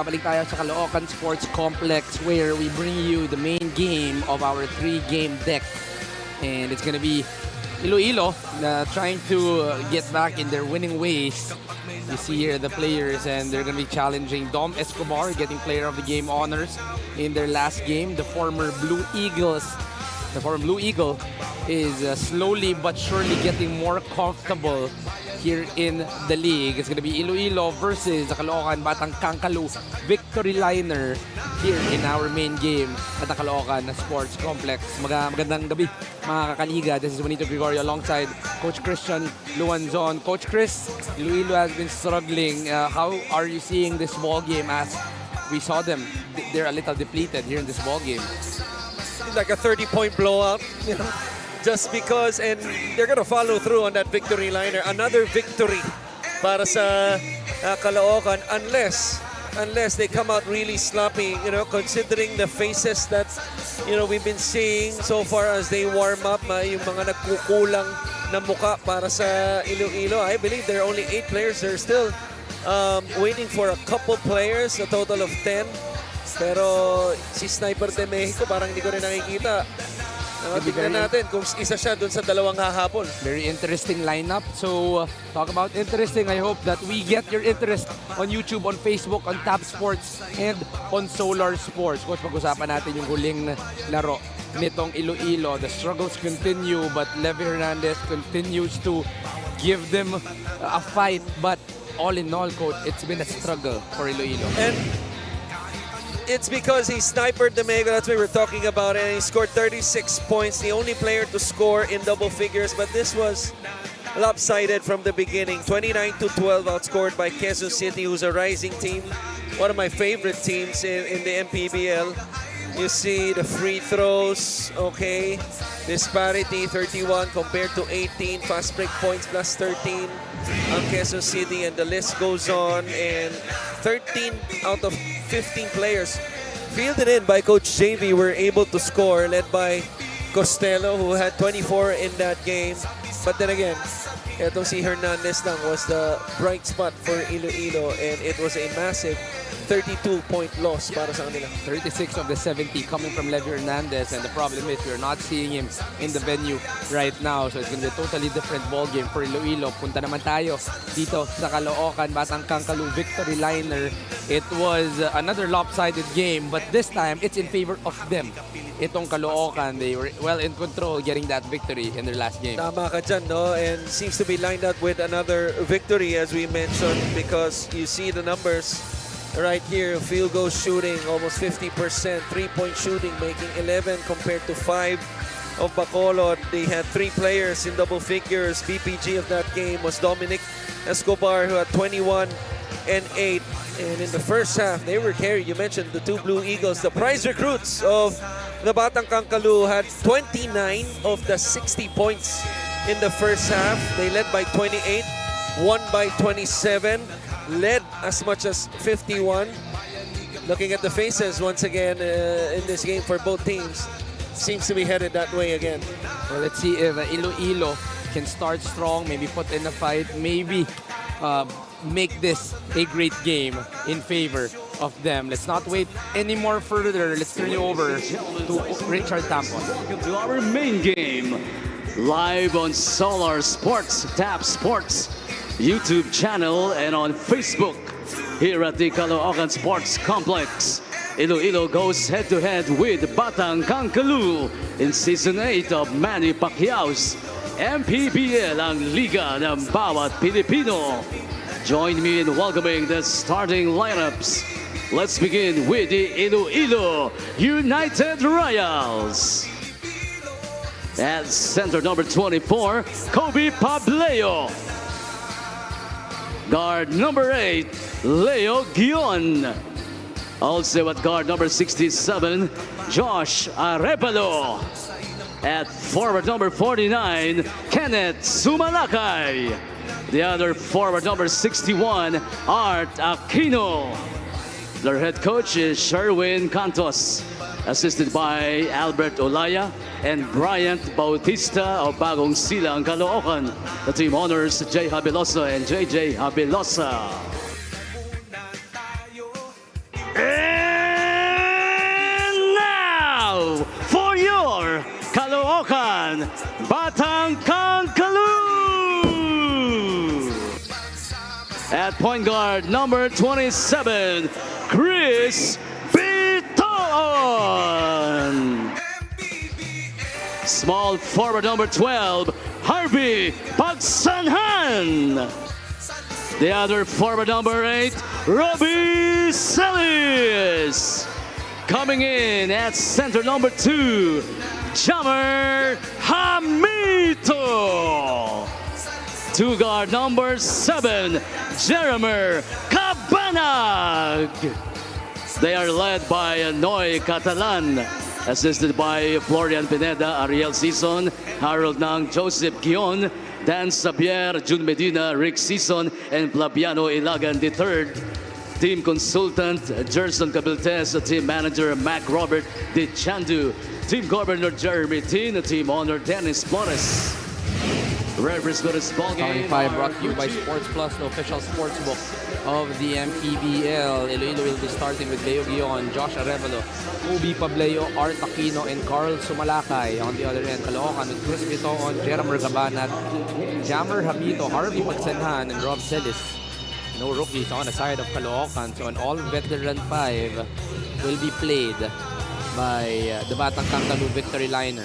nagbabalik tayo sa Caloocan Sports Complex where we bring you the main game of our 3-game deck. And it's gonna be Iloilo trying to get back in their winning ways. You see here the players, and they're gonna be challenging Dom Escobar, getting Player of the Game honors in their last game. The former Blue Eagle is slowly but surely getting more comfortable here in the league. It's gonna be Iloilo versus the Caloocan Batang Kangkalu victory liner here in our main game at the Caloocan Sports Complex. Magandang gabi mga kakaliga. This is Juanito Gregorio alongside Coach Christian Luanzon. Coach Chris, Iloilo has been struggling. How are you seeing this ball game as we saw them? They're a little depleted here in this ball game. Like a 30-point blowout, you know, just because, and they're gonna follow through on that victory liner. Another victory para sa Caloocan, unless they come out really sloppy, you know, considering the faces that, you know, we've been seeing so far as they warm up, yung mga nagkukulang na muka para sa Iloilo. I believe there are only 8 players. They're still waiting for a couple players, a total of 10. Pero si Sniper de Mexico parang hindi ko rin nakikita. Tignan natin kung isa siya dun sa dalawang hahapon. Very interesting lineup. So, talk about interesting. I hope that we get your interest on YouTube, on Facebook, on Tab Sports, and on Solar Sports. Coach, pag-usapan natin yung huling laro nitong Iloilo. The struggles continue, but Levy Hernandez continues to give them a fight. But all in all, Coach, it's been a struggle for Iloilo. And it's because he sniped the Mega. That's what we're talking about. And he scored 36 points. The only player to score in double figures. But this was lopsided from the beginning. 29-12 outscored by Quezon City, who's a rising team. One of my favorite teams in the MPBL. You see the free throws. Okay. Disparity 31 compared to 18. Fast break points plus 13 on Quezon City. And the list goes on. And 13 out of 15 players fielded in by Coach JV were able to score, led by Costello, who had 24 in that game. But then again, itong si Hernandez lang was the bright spot for Iloilo, and it was a massive 32-point loss para sa kanila. 36 of the 70 coming from Levy Hernandez, and the problem is we're not seeing him in the venue right now. So it's going to be a totally different ball game for Iloilo. Punta naman tayo dito sa Caloocan Batang Kangkalu victory liner. It was another lopsided game, but this time it's in favor of them. Itong Caloocan, they were well in control getting that victory in their last game. Tama ka dyan, no? And seems to be lined up with another victory, as we mentioned, because you see the numbers right here. Field goal shooting, almost 50%. 3-point shooting, making 11 compared to 5 of Bacolod. They had 3 players in double figures. BPG of that game was Dominic Escobar, who had 21 and 8. And in the first half, they were carried. You mentioned the 2 Blue Eagles. The prize recruits of the Batang Kangkalu had 29 of the 60 points in the first half. They led by 28, won by 27, led as much as 51. Looking at the faces once again in this game for both teams, seems to be headed that way again. Well, let's see if Iloilo can start strong, maybe put in a fight, maybe make this a great game in favor of them. Let's not wait any more further. Let's turn you over to Richard Tampon. Welcome to our main game, live on Solar Sports, Tab Sports YouTube channel, and on Facebook here at the Caloocan Sports Complex. Iloilo goes head-to-head with Batang Kangkalu in Season 8 of MANNY PACQUIAO'S MPBL, ang liga ng bawat Pilipino. Join me in welcoming the starting lineups. Let's begin with the Iloilo United Royals. At center number 24, Kobe Pableo. Guard number 8, Leo Guion. Also at guard number 67, Josh Arevalo. At forward number 49, Kenneth Sumalakay. The other forward number 61, Art Aquino. Their head coach is Sherwin Cantos, assisted by Albert Olaya and Bryant Bautista of Bagong Silang, Caloocan. The team honors Jay Habilosa and JJ Habilosa. Caloocan, Batang Kankaloo. At point guard, number 27, Chris Biton. Small forward, number 12, Harvey Pagsanhan. The other forward, number 8, Robbie Celis. Coming in at center, number 2, Jammer Hamito. Two guard, number 7, Jeremy Cabanag. They are led by Noy Catalan, assisted by Florian Pineda, Ariel Sison, Harold Nang, Joseph Guion, Dan Sabier, Jun Medina, Rick Sison, and Flaviano Ilagan III. Team consultant, Gerson Cabiltes, team manager, Mac Robert De Chandu, team governor, Jeremy Tin, team owner, Dennis Flores. Referees for this ball game. 5 brought to you by Sports Plus, the official sports book of the MPBL. Iloilo will be starting with Leo Guion, Josh Arevalo, Ubi Pableo, Art Aquino, and Carl Sumalakay. On the other end, Caloocan with Chris Biton, Jeremy Cabanag, Jammer Hamito, Harvey Pagsanhan, and Rob Celis. No rookies on the side of Caloocan, so an all-veteran 5 will be played by the Batang Kankaloo victory liner.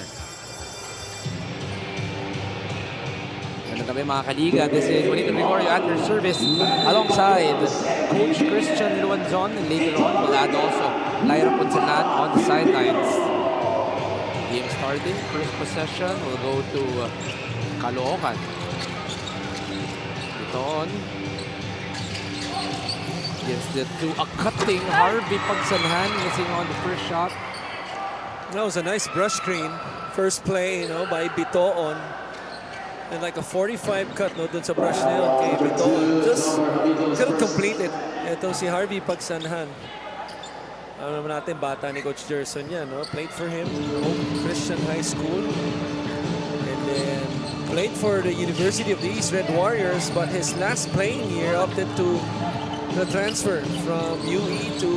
Ano kami mga kaliga, this is Juanito Gregorio at your service alongside Coach Christian Luanzon, and later on we'll add also Lyra Punsalan on the sidelines. Game starting, first possession will go to Caloocan. Ito on. Gives it to a cutting Harvey Pagsanhan, missing on the first shot. That was a nice brush screen. First play, you know, by Bitoon. And like a 45 cut, no, dun sa brush na yun kay Bitoon. Just couldn't complete it. Ito si Harvey Pagsanhan. Alam naman natin, bata ni Coach Gerson yan, no? Played for him, Christian High School. And then played for the University of the East Red Warriors, but his last playing year opted to the transfer from UE to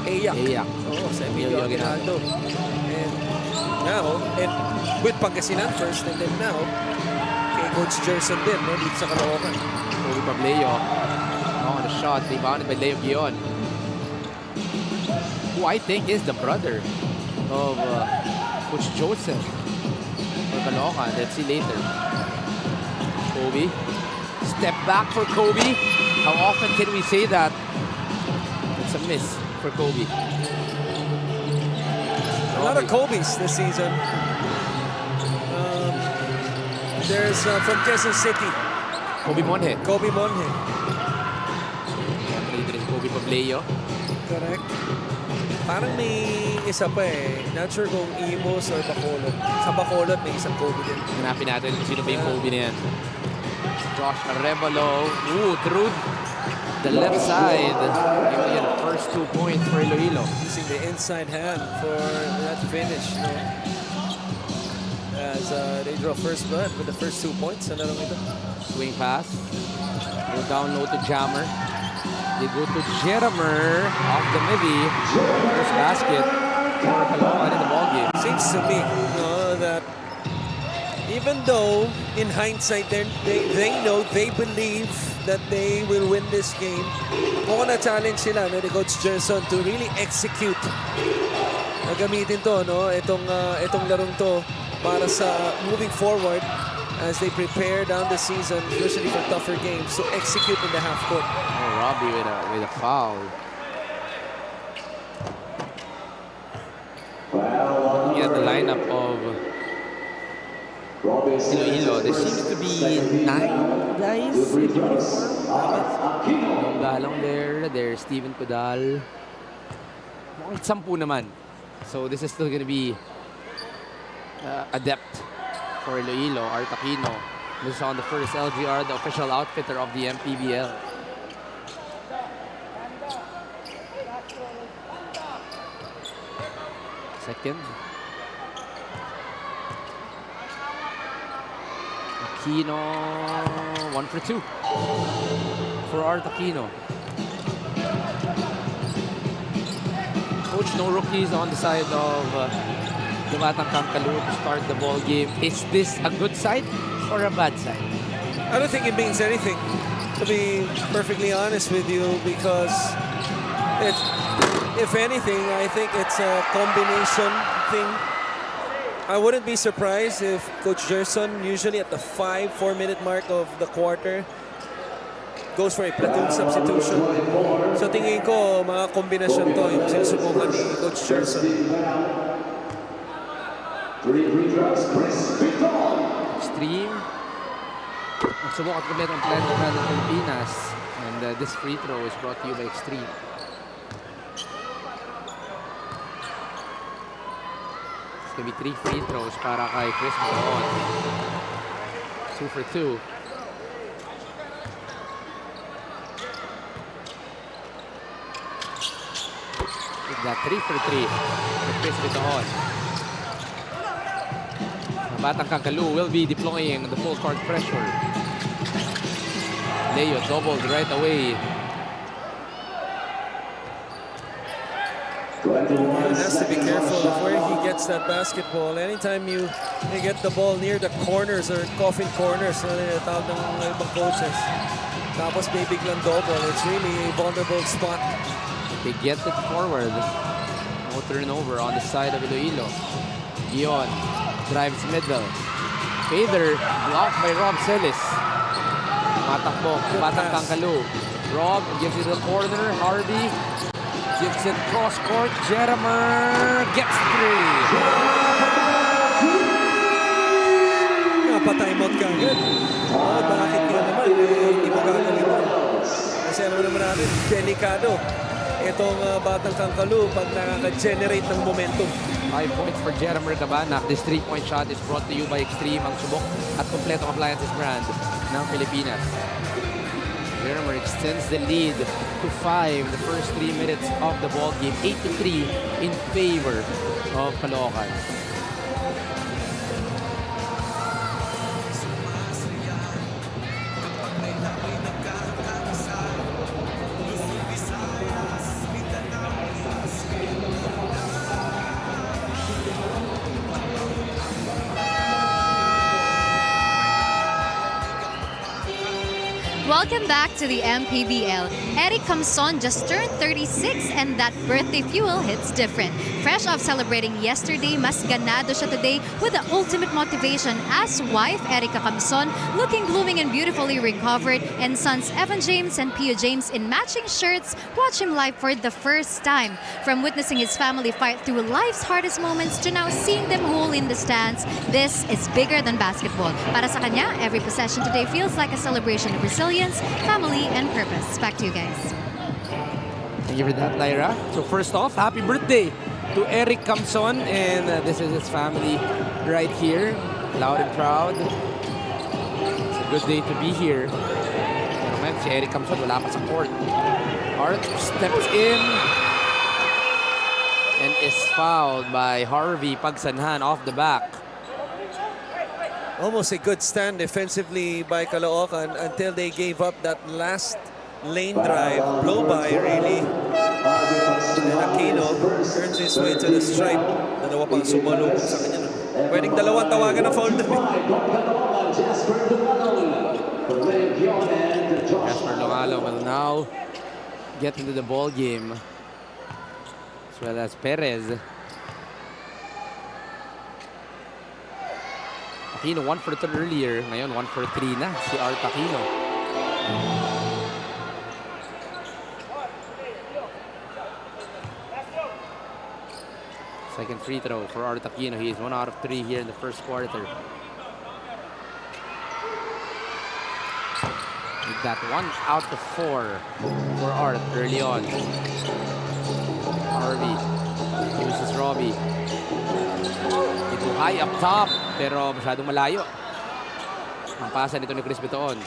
AYAC. Oh, sa Emilio Aguinaldo. And now, and with Pangasinan first, and then now, kay Coach Gerson din, no, dito sa Caloocan. Ubi Pableo on the shot, rebounded by Leo Guion, who I think is the brother of Coach Joseph for Caloocan. Let's see later. Kobe. Step back for Kobe. How often can we say that? It's a miss for Kobe. A lot of Kobe's this season. There's from Quezon City, Kobe Monhe. Kobe Monhe. Later is Kobe Pableo. Correct. Parang may isa pa eh. Not sure kung Imos or Bacolod. Sa Bacolod may isang Kobe din. Hanapin natin kung sino ba yung Kobe na yan. Josh Arevalo. Ooh, through the left side. Maybe the first 2 points for Iloilo. Using the inside hand for that finish. No? As they draw first blood with the first 2 points. Ano lang ito? Swing pass. Go down low to Jammer. They go to Jeremy off the midi. First basket for Caloocan in the ballgame. Seems to me that even though in hindsight they know, they believe that they will win this game, kung na-challenge sila ni Coach Gerson to really execute. Nagamitin to, no? Itong larong to para sa moving forward as they prepare down the season, especially for tougher games, to execute in the half court. Oh, Robbie with a foul. Looking at the lineup of Iloilo, there seems to be 9 guys in uniform. Galong there's Steven Codal. Mukhang 10 naman. So this is still going to be adept for Iloilo, Art Aquino. This is on the first LGR, the official outfitter of the MPBL. Second. Aquino, 1 for 2 for Art Aquino. Coach, no rookies on the side of the Batang Kangkalu to start the ball game. Is this a good sign or a bad sign? I don't think it means anything, to be perfectly honest with you, because if anything, I think it's a combination thing. I wouldn't be surprised if Coach Gerson, usually at the 4-minute mark of the quarter, goes for a platoon substitution. So tingin ko, mga kombinasyon to yung sinusubukan ni Coach Gerson. Extreme. Magsubok at kulit ang plan ng Pilipinas. And this free throw is brought to you by Extreme. It's gonna be 3 free throws para kay Chris Baon. 2 for 2. With that 3 for 3 for Chris Baon. Batang Kangkalu will be deploying the full court pressure. Leo doubled right away. He has to be careful of where he gets that basketball. Anytime you get the ball near the corners or coffin corners, tawag ng ibang coaches. Tapos may biglang double. It's really a vulnerable spot. They get it forward. No turnover on the side of Iloilo. Gion drives middle. Fader blocked by Rob Celis. Matakbo, Batang Kangkalu. Rob gives it to the corner. Harvey gives it cross court. Jeramer gets 3. Napatimeout ka agad. Oh, bakit yun naman? Hindi mo gagawin. Kasi alam naman natin, delikado itong Batang Kangkalu pag nakaka-generate ng momentum. 5 points for Jeramer Cabanak. This 3-point shot is brought to you by Extreme, ang subok at kompletong appliances brand ng Pilipinas. Jeramer extends the lead to 5 the first 3 minutes of the ball game. 8-3 in favor of Caloocan. Welcome back to the MPBL. Eric Camson just turned 36 and that birthday fuel hits different. Fresh off celebrating yesterday, mas ganado siya today with the ultimate motivation as wife Erica Camson looking blooming and beautifully recovered, and sons Evan James and Pio James in matching shirts watch him live for the first time. From witnessing his family fight through life's hardest moments to now seeing them whole in the stands, this is bigger than basketball. Para sa kanya, every possession today feels like a celebration of resilience, family, and purpose. Back to you guys. Thank you for that, Lyra. So first off, happy birthday to Eric Camson, and this is his family right here, loud and proud. It's a good day to be here. Pero ngayon, si Eric Camson wala pa sa court. Art steps in and is fouled by Harvey Pagsanhan off the back. Almost a good stand defensively by Caloocan until they gave up that last lane drive, blow by really. And Aquino turns his way to the stripe. Dalawa pang sumalubog sa kanya. Pwedeng dalawang tawagan na foul doon. Jasper Longalo will now get into the ball game, as well as Perez. Aquino 1 for 3 earlier. Ngayon 1 for 3 na si Art Aquino. Second free throw for Art Aquino. He is 1 out of 3 here in the first quarter. With that 1 out of 4 for Art early on. Harvey uses Robbie. Ito high up top, pero masyadong malayo ang pasa nito ni Chris Bitoon.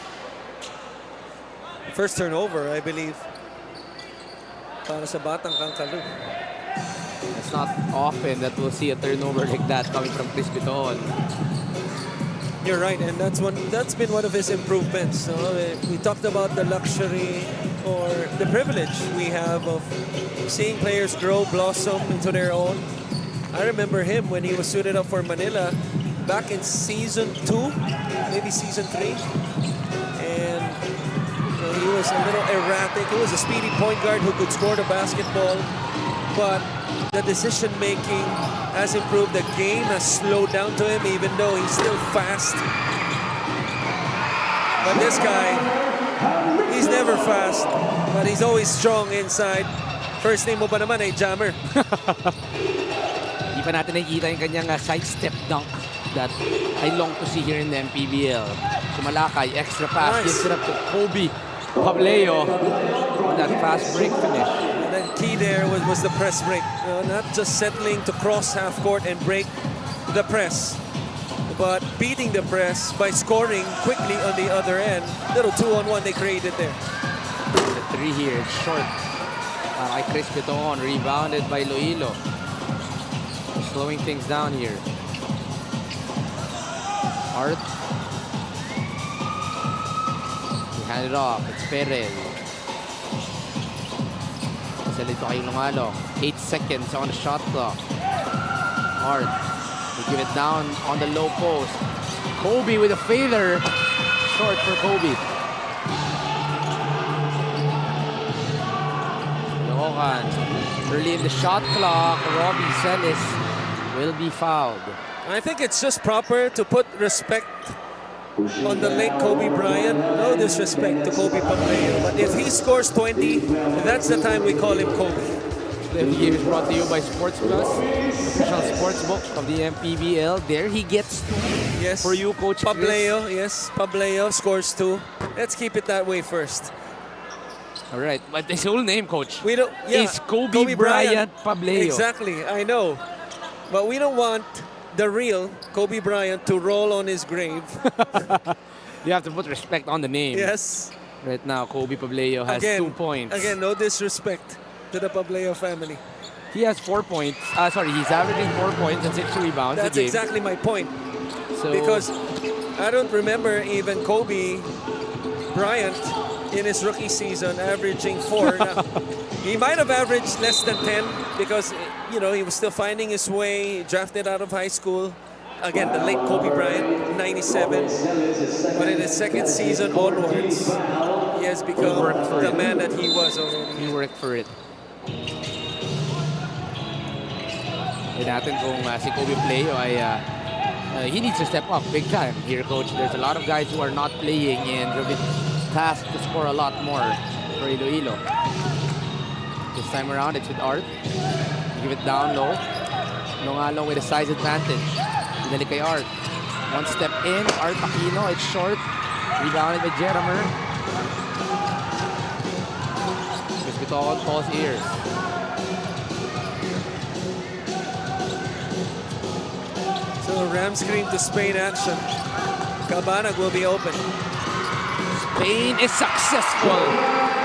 First turnover, I believe, para sa Batang Kangkalu. It's not often that we'll see a turnover like that coming from Chris Bitoon. You're right, and that's been one of his improvements. So, we talked about the luxury or the privilege we have of seeing players grow, blossom into their own. I remember him when he was suited up for Manila back in season 2, maybe season 3. And he was a little erratic. He was a speedy point guard who could score the basketball, but the decision making has improved. The game has slowed down to him, even though he's still fast. But this guy, he's never fast, but he's always strong inside. First name mo ba naman ay Jammer? Hindi pa natin nakikita yung kanyang sidestep dunk that I long to see here in the MPBL. Sumalakay, extra pass, Nice. gives it up to Kobe Pableo on that fast break finish. And then key there was the press break. Not just settling to cross half court and break the press, but beating the press by scoring quickly on the other end. Little 2-on-1 they created there. The three here, it's short. Kay Chris Beton, rebounded by Iloilo. Slowing things down here. Art. He handed it off. It's Perez. Isa dito kay Lumalo. 8 seconds on the shot clock. Art. They give it down on the low post. Kobe with a fader. Short for Kobe. Caloocan. Early in the shot clock, Robbie Celis will be fouled. I think it's just proper to put respect on the late Kobe Bryant. No disrespect to Kobe Pableo, but if he scores 20, that's the time we call him Kobe. The game is brought to you by Sports Plus, official sports book of the MPBL. There he gets Yes. for you, Coach Chris. Pableo, yes, Pableo scores 2. Let's keep it that way first. All right, but his whole name, Coach, We don't. Yeah, is Kobe Bryant Pableo. Exactly, I know, but we don't want the real Kobe Bryant to roll on his grave. You have to put respect on the name. Yes. Right now, Kobe Pableo has 2 points. Again, no disrespect to the Pableo family. He has 4 points. He's averaging 4 points and 6 rebounds That's a game. exactly my point. So, Because I don't remember even Kobe Bryant in his rookie season averaging 4. Now, he might have averaged less than 10 because, he was still finding his way, drafted out of high school. Again, the late Kobe Bryant, 97. But in his second season onwards, he has become the man that he was already. he worked for it. Tignan natin kung si Kobe Pableo ay he needs to step up big time here, Coach. There's a lot of guys who are not playing and they'll be tasked to score a lot more for Iloilo. This time around, it's with Art. Give it down low. Longalong with a size advantage. Pinalik kay Art. One step in. Art Aquino. It's short. Rebounded by Jeramer. Biscuiton calls ears. So Ram screen to Spain action. Cabanag will be open. Spain is successful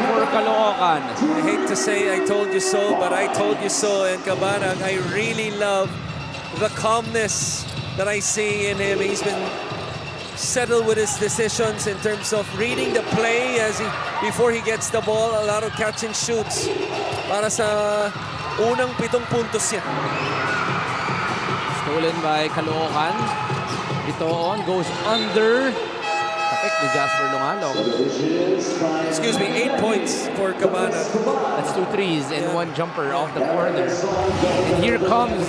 for Caloocan. I hate to say I told you so, but I told you so. And Cabanag, I really love the calmness that I see in him. He's been settled with his decisions in terms of reading the play before he gets the ball. A lot of catch and shoots para sa unang 7 puntos niya. Stolen by Caloocan. Itoon goes under. Tapik ni Jasper Longalong. Excuse me, 8 points for Cabanag. That's 2 threes and 1 jumper off the corner. And here comes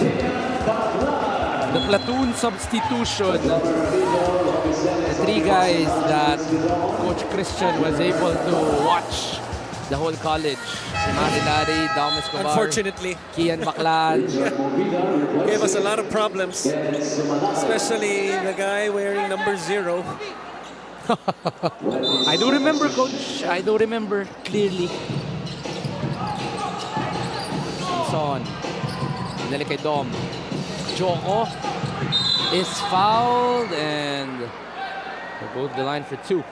the platoon substitution. The 3 guys that Coach Christian was able to watch the whole college. Marilari, Dom Escobar, Unfortunately, Kian Baclan. gave us a lot of problems, especially the guy wearing number 0. I do remember, Coach. I do remember clearly. Son. Pinali kay Dom. Joko is fouled and they go to the line for 2.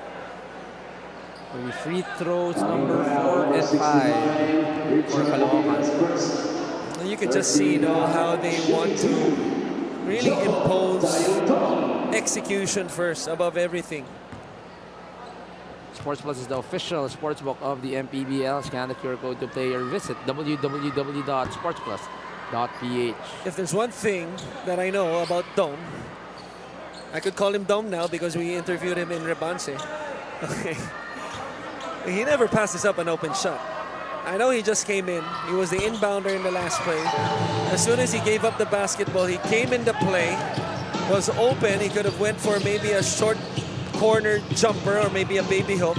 Maybe free throws number 4 and 5 for Caloocan. You can just see, how they want to really impose execution first above everything. Sports Plus is the official sportsbook of the MPBL. Scan the QR code to play or visit www.sportsplus.com. .ph. If there's one thing that I know about Dome, I could call him Dome now because we interviewed him in Rebanse. Okay. He never passes up an open shot. I know he just came in. He was the inbounder in the last play. As soon as he gave up the basketball, he came in the play, was open. He could have went for maybe a short corner jumper or maybe a baby hook.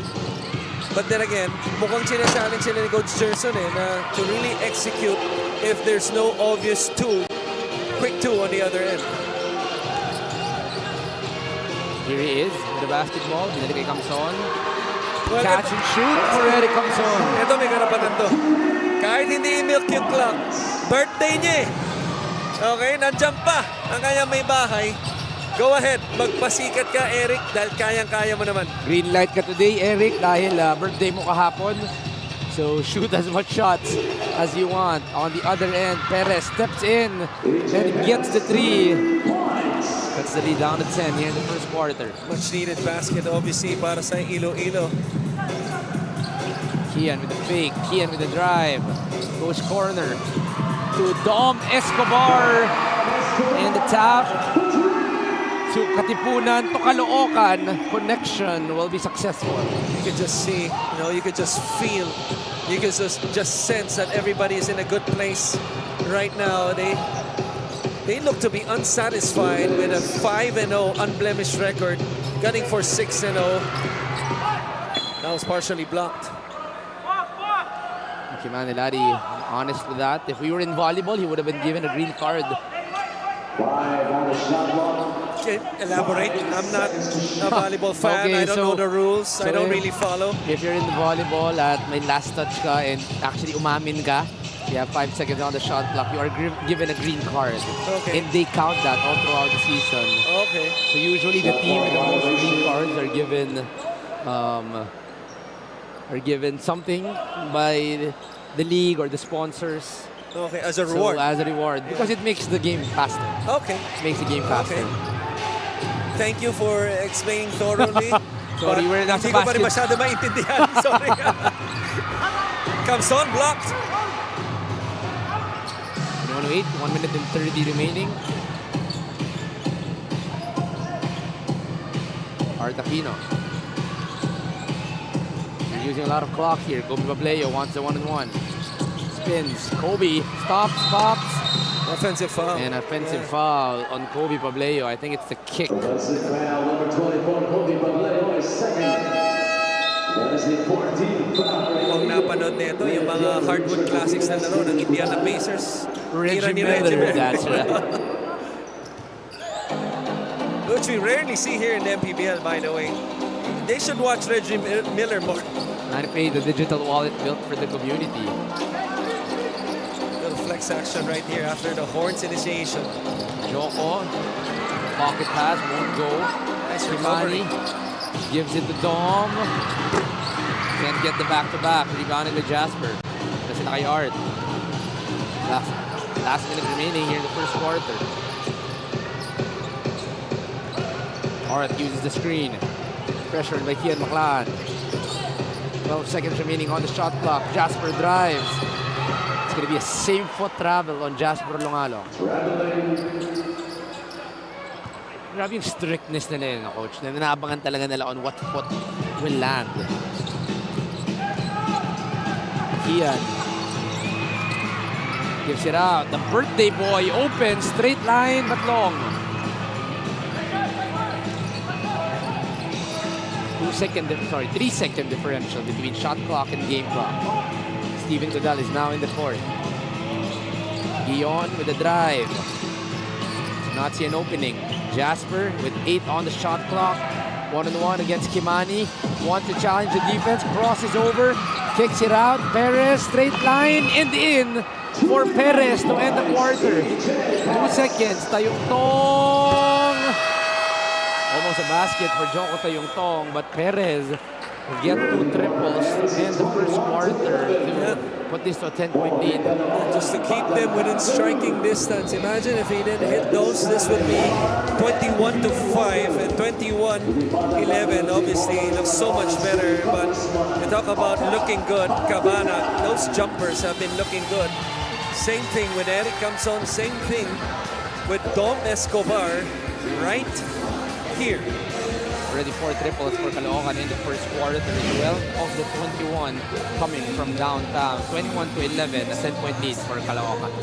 But then again, mukhang sinachallenge sila ni Coach Gerson na to really execute if there's no obvious quick two on the other end. Here he is with the basketball. Binalik kay Camson. Well, Catch and shoot for Eric Camson. Ito may karapatan to. Kahit hindi i-milk yung clock, birthday niya eh. Okay, nandiyan pa ang kanyang may bahay. Go ahead, magpasikat ka, Eric, dahil kayang-kaya mo naman. Green light ka today, Eric, dahil birthday mo kahapon. So shoot as much shots as you want. On the other end, Perez steps in and gets the three. That's the lead down to 10 here in the first quarter. Much needed basket, obviously, para sa Iloilo. Kian with the fake, Kian with the drive. Goes corner to Dom Escobar. And the tap to Katipunan to Caloocan. Connection will be successful. You could just see, you could just feel, you could just sense that everybody is in a good place right now. They look to be unsatisfied with a 5-0 unblemished record, gunning for 6-0. That was partially blocked. Kimani Lari, honest with that. If we were in volleyball, he would have been given a green card. Okay, elaborate. I'm not a volleyball fan. Okay, I don't know the rules. I don't really follow. If you're in the volleyball at may last touch ka and actually umamin ka, you have 5 seconds on the shot clock, you are given a green card. Okay. And they count that all throughout the season. Okay. So usually the team with the most green cards are given something by the league or the sponsors. Okay, as a reward. So as a reward, because it makes the game faster. Okay. It makes the game faster. Okay. Thank you for explaining thoroughly. Sorry, we're not hindi ko pa rin masyado maintindihan. Sorry. Camson blocked. 108, 1 minute and 30 remaining. Artapino. He's using a lot of clock here. Kobe Pableo wants a one-on-one. Spins. Kobe stops. Offensive foul. And offensive foul on Kobe Pableo. I think it's the kick. Offensive foul, number 24, Kobe Pableo is second. That is the 14th foul. Kung napanood nito, yung mga hardwood classics na laro ng Indiana Pacers. Reggie ni Miller, that's right. Which we rarely see here in the MPBL, by the way. They should watch Reggie Miller more. MannyPay, the digital wallet built for the community. Little flex action right here after the Horns initiation. Joko, pocket pass, won't go. Nice Kimani recovery. gives it to Dom. Can't get the back-to-back. Rebounded to Jasper. Kasi na kay Art. Last minute remaining here in the first quarter. Art uses the screen. Pressured by Kian Maclan. 12 seconds remaining on the shot clock. Jasper drives. It's going to be a safe foot travel on Jasper Longalong. Grabe yung strictness nila yun, coach. Nanaabangan talaga nila on what foot will land. Kian gives it out. The birthday boy opens. Straight line, but long. 3-second differential between shot clock and game clock. Steven Godal is now in the court. Guion with the drive. Not see an opening. Jasper with 8 on the shot clock. 1-on-1 against Kimani. Wants to challenge the defense. Crosses over. Kicks it out. Perez, straight line and in for Perez to end the quarter. 2 seconds. Tayungtong. Almost a basket for Joko Tayungtong, but Perez will get 2 triples in the first quarter to put this to a 10-point lead. Just to keep them within striking distance. Imagine if he didn't hit those, this would be 21-5 and 21-11. Obviously, it looks so much better, but you talk about looking good. Cabana, those jumpers have been looking good Same thing when Eric comes on. Same thing with Dom Escobar right here. Already 4 triples for Caloocan in the first quarter. 12 of the 21 coming from downtown. 21-11, a 10-point lead for Caloocan.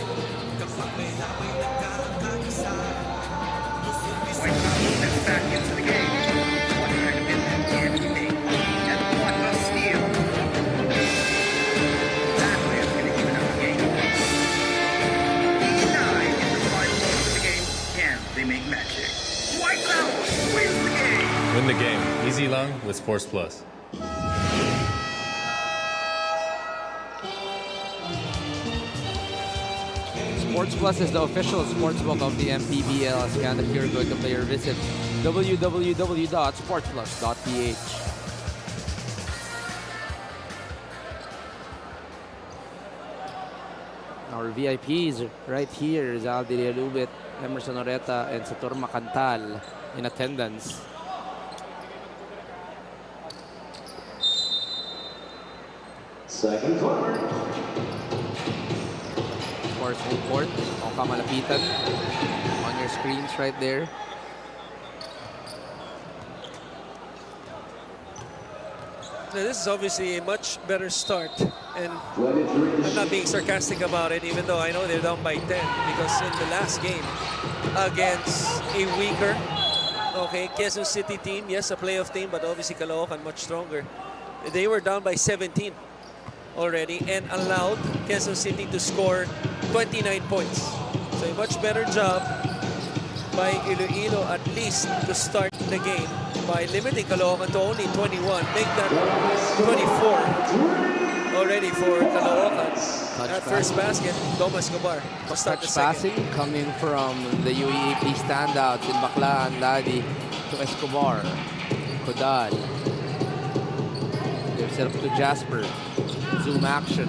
Back into the game. What a commitment and what a steal. That way it's going to even up the game. 89 in the final quarter of the game. Can they make magic? Wipes out, wins the game. Win the game. Easy long with Sports Plus. Sports Plus is the official sportsbook of the MPBL. Scan the QR code to play or visit www.sportsplus.ph. Our VIPs right here is Aldi Realubit, Emerson Oreta, and Sator Macantal in attendance. Second quarter. Of course, home court. O kamalapitan on your screens right there. Now, this is obviously a much better start, and I'm not being sarcastic about it, even though I know they're down by 10, because in the last game against a weaker, Quezon City team, yes, a playoff team, but obviously Caloocan much stronger. They were down by 17 already and allowed Quezon City to score 29 points. So a much better job by Iloilo at least to start the game by limiting Caloocan to only 21. Make that 24 already for Caloocan. At first basket, Dom Escobar to start the Touch second. passing coming from the UEAP standouts in Baclaan, Ladi to Escobar. Kodal. Gives it up to Jasper. Zoom action.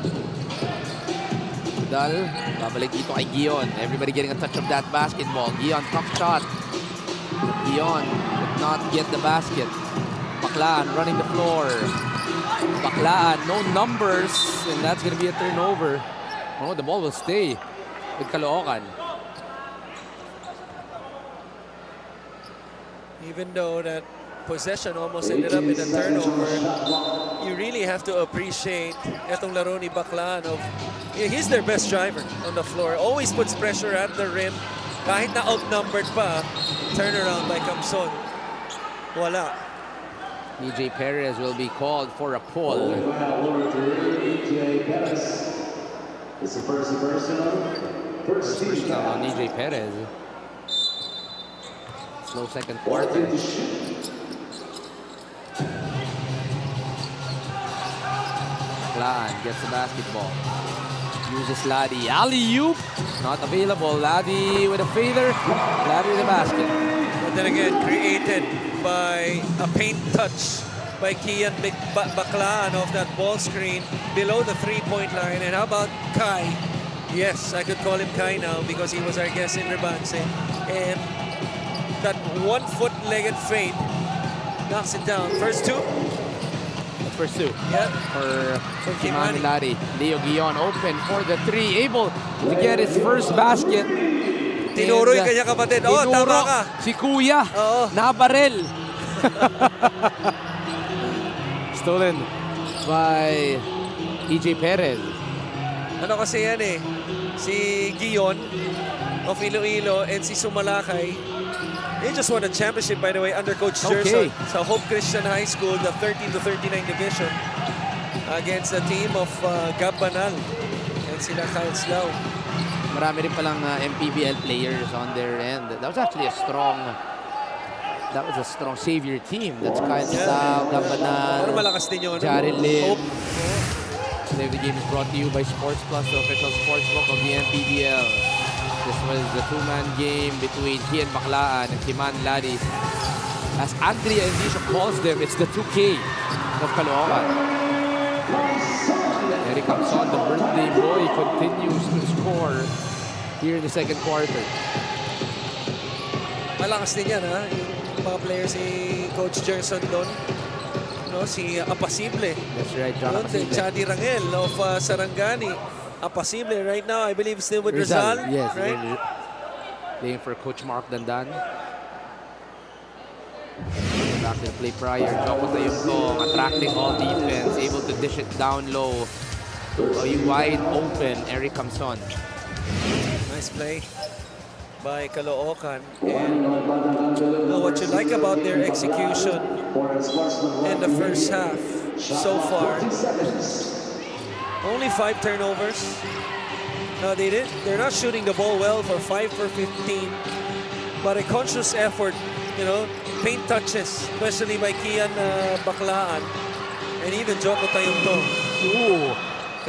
Kodal. Babalik dito kay Gion. Everybody getting a touch of that basketball. Gion, tough shot. Gion did not get the basket. Baclaan running the floor. Baclaan, no numbers, and that's going to be a turnover. Oh, the ball will stay with Caloocan. Even though that possession almost ended up in a turnover, you really have to appreciate etong laro ni Baclaan of, he's their best driver on the floor. Always puts pressure at the rim. Kahit na outnumbered pa, turnaround by Camson. Wala. EJ Perez will be called for a pull. It's the first First on EJ Perez. Slow second quarter. Baclaan gets the basketball. Uses Ladi. Alley-oop. Not available. Ladi with a fader. Ladi with the basket. But then again, created by a paint touch by Kian Baclaan off that ball screen below the three-point line. And how about Kai? Yes, I could call him Kai now because he was our guest in Rebance. And that one-foot-legged fade knocks it down. First two. First two. Yep. For Kimani Ladi. Leo Guion open for the three. Able to get his first basket. Tinuroy kanya kapatid. Oh, tama ka. Si Kuya. Oo. Nabarel. Stolen by EJ Perez. Ano kasi yan eh. Si Gion of Iloilo and si Sumalakay. They just won a championship, by the way, under Coach Gerson sa Hope Christian High School, the 30-39 division against the team of Gab Banal and sila Kyle Slau. Marami rin palang MPBL players on their end. That was actually a strong savior team. That's Kyle Slau, Gab Banal, Pero malakas din yun. Jared Lim. Hope. Today the game is brought to you by Sports Plus, the official sportsbook of the MPBL. This was the two-man game between Kian Baclaan and Kiman Ladi. As Andrea Endicio calls them, it's the 2K of Caloocan. Eric Camson, the birthday boy, continues to score here in the second quarter. Malakas din yan, ha? Yung mga players si Coach Gerson doon. No, si Apasible. That's right, John Si Apasible. Chadi Rangel of Sarangani. Apacible right now, I believe, still with Rizal. Yes, right? they're playing for Coach Mark Dandan. Back to the play prior. Joko Tayungtong attracting all defense, able to dish it down low. Wide open, Eric Camson. Nice play by Caloocan. And what you like about their execution in the first half so far, only 5 turnovers. No, they're not shooting the ball well for 5 for 15, but a conscious effort, paint touches, especially by Kian Baklaan and even Joko Tayungtong. Ooh,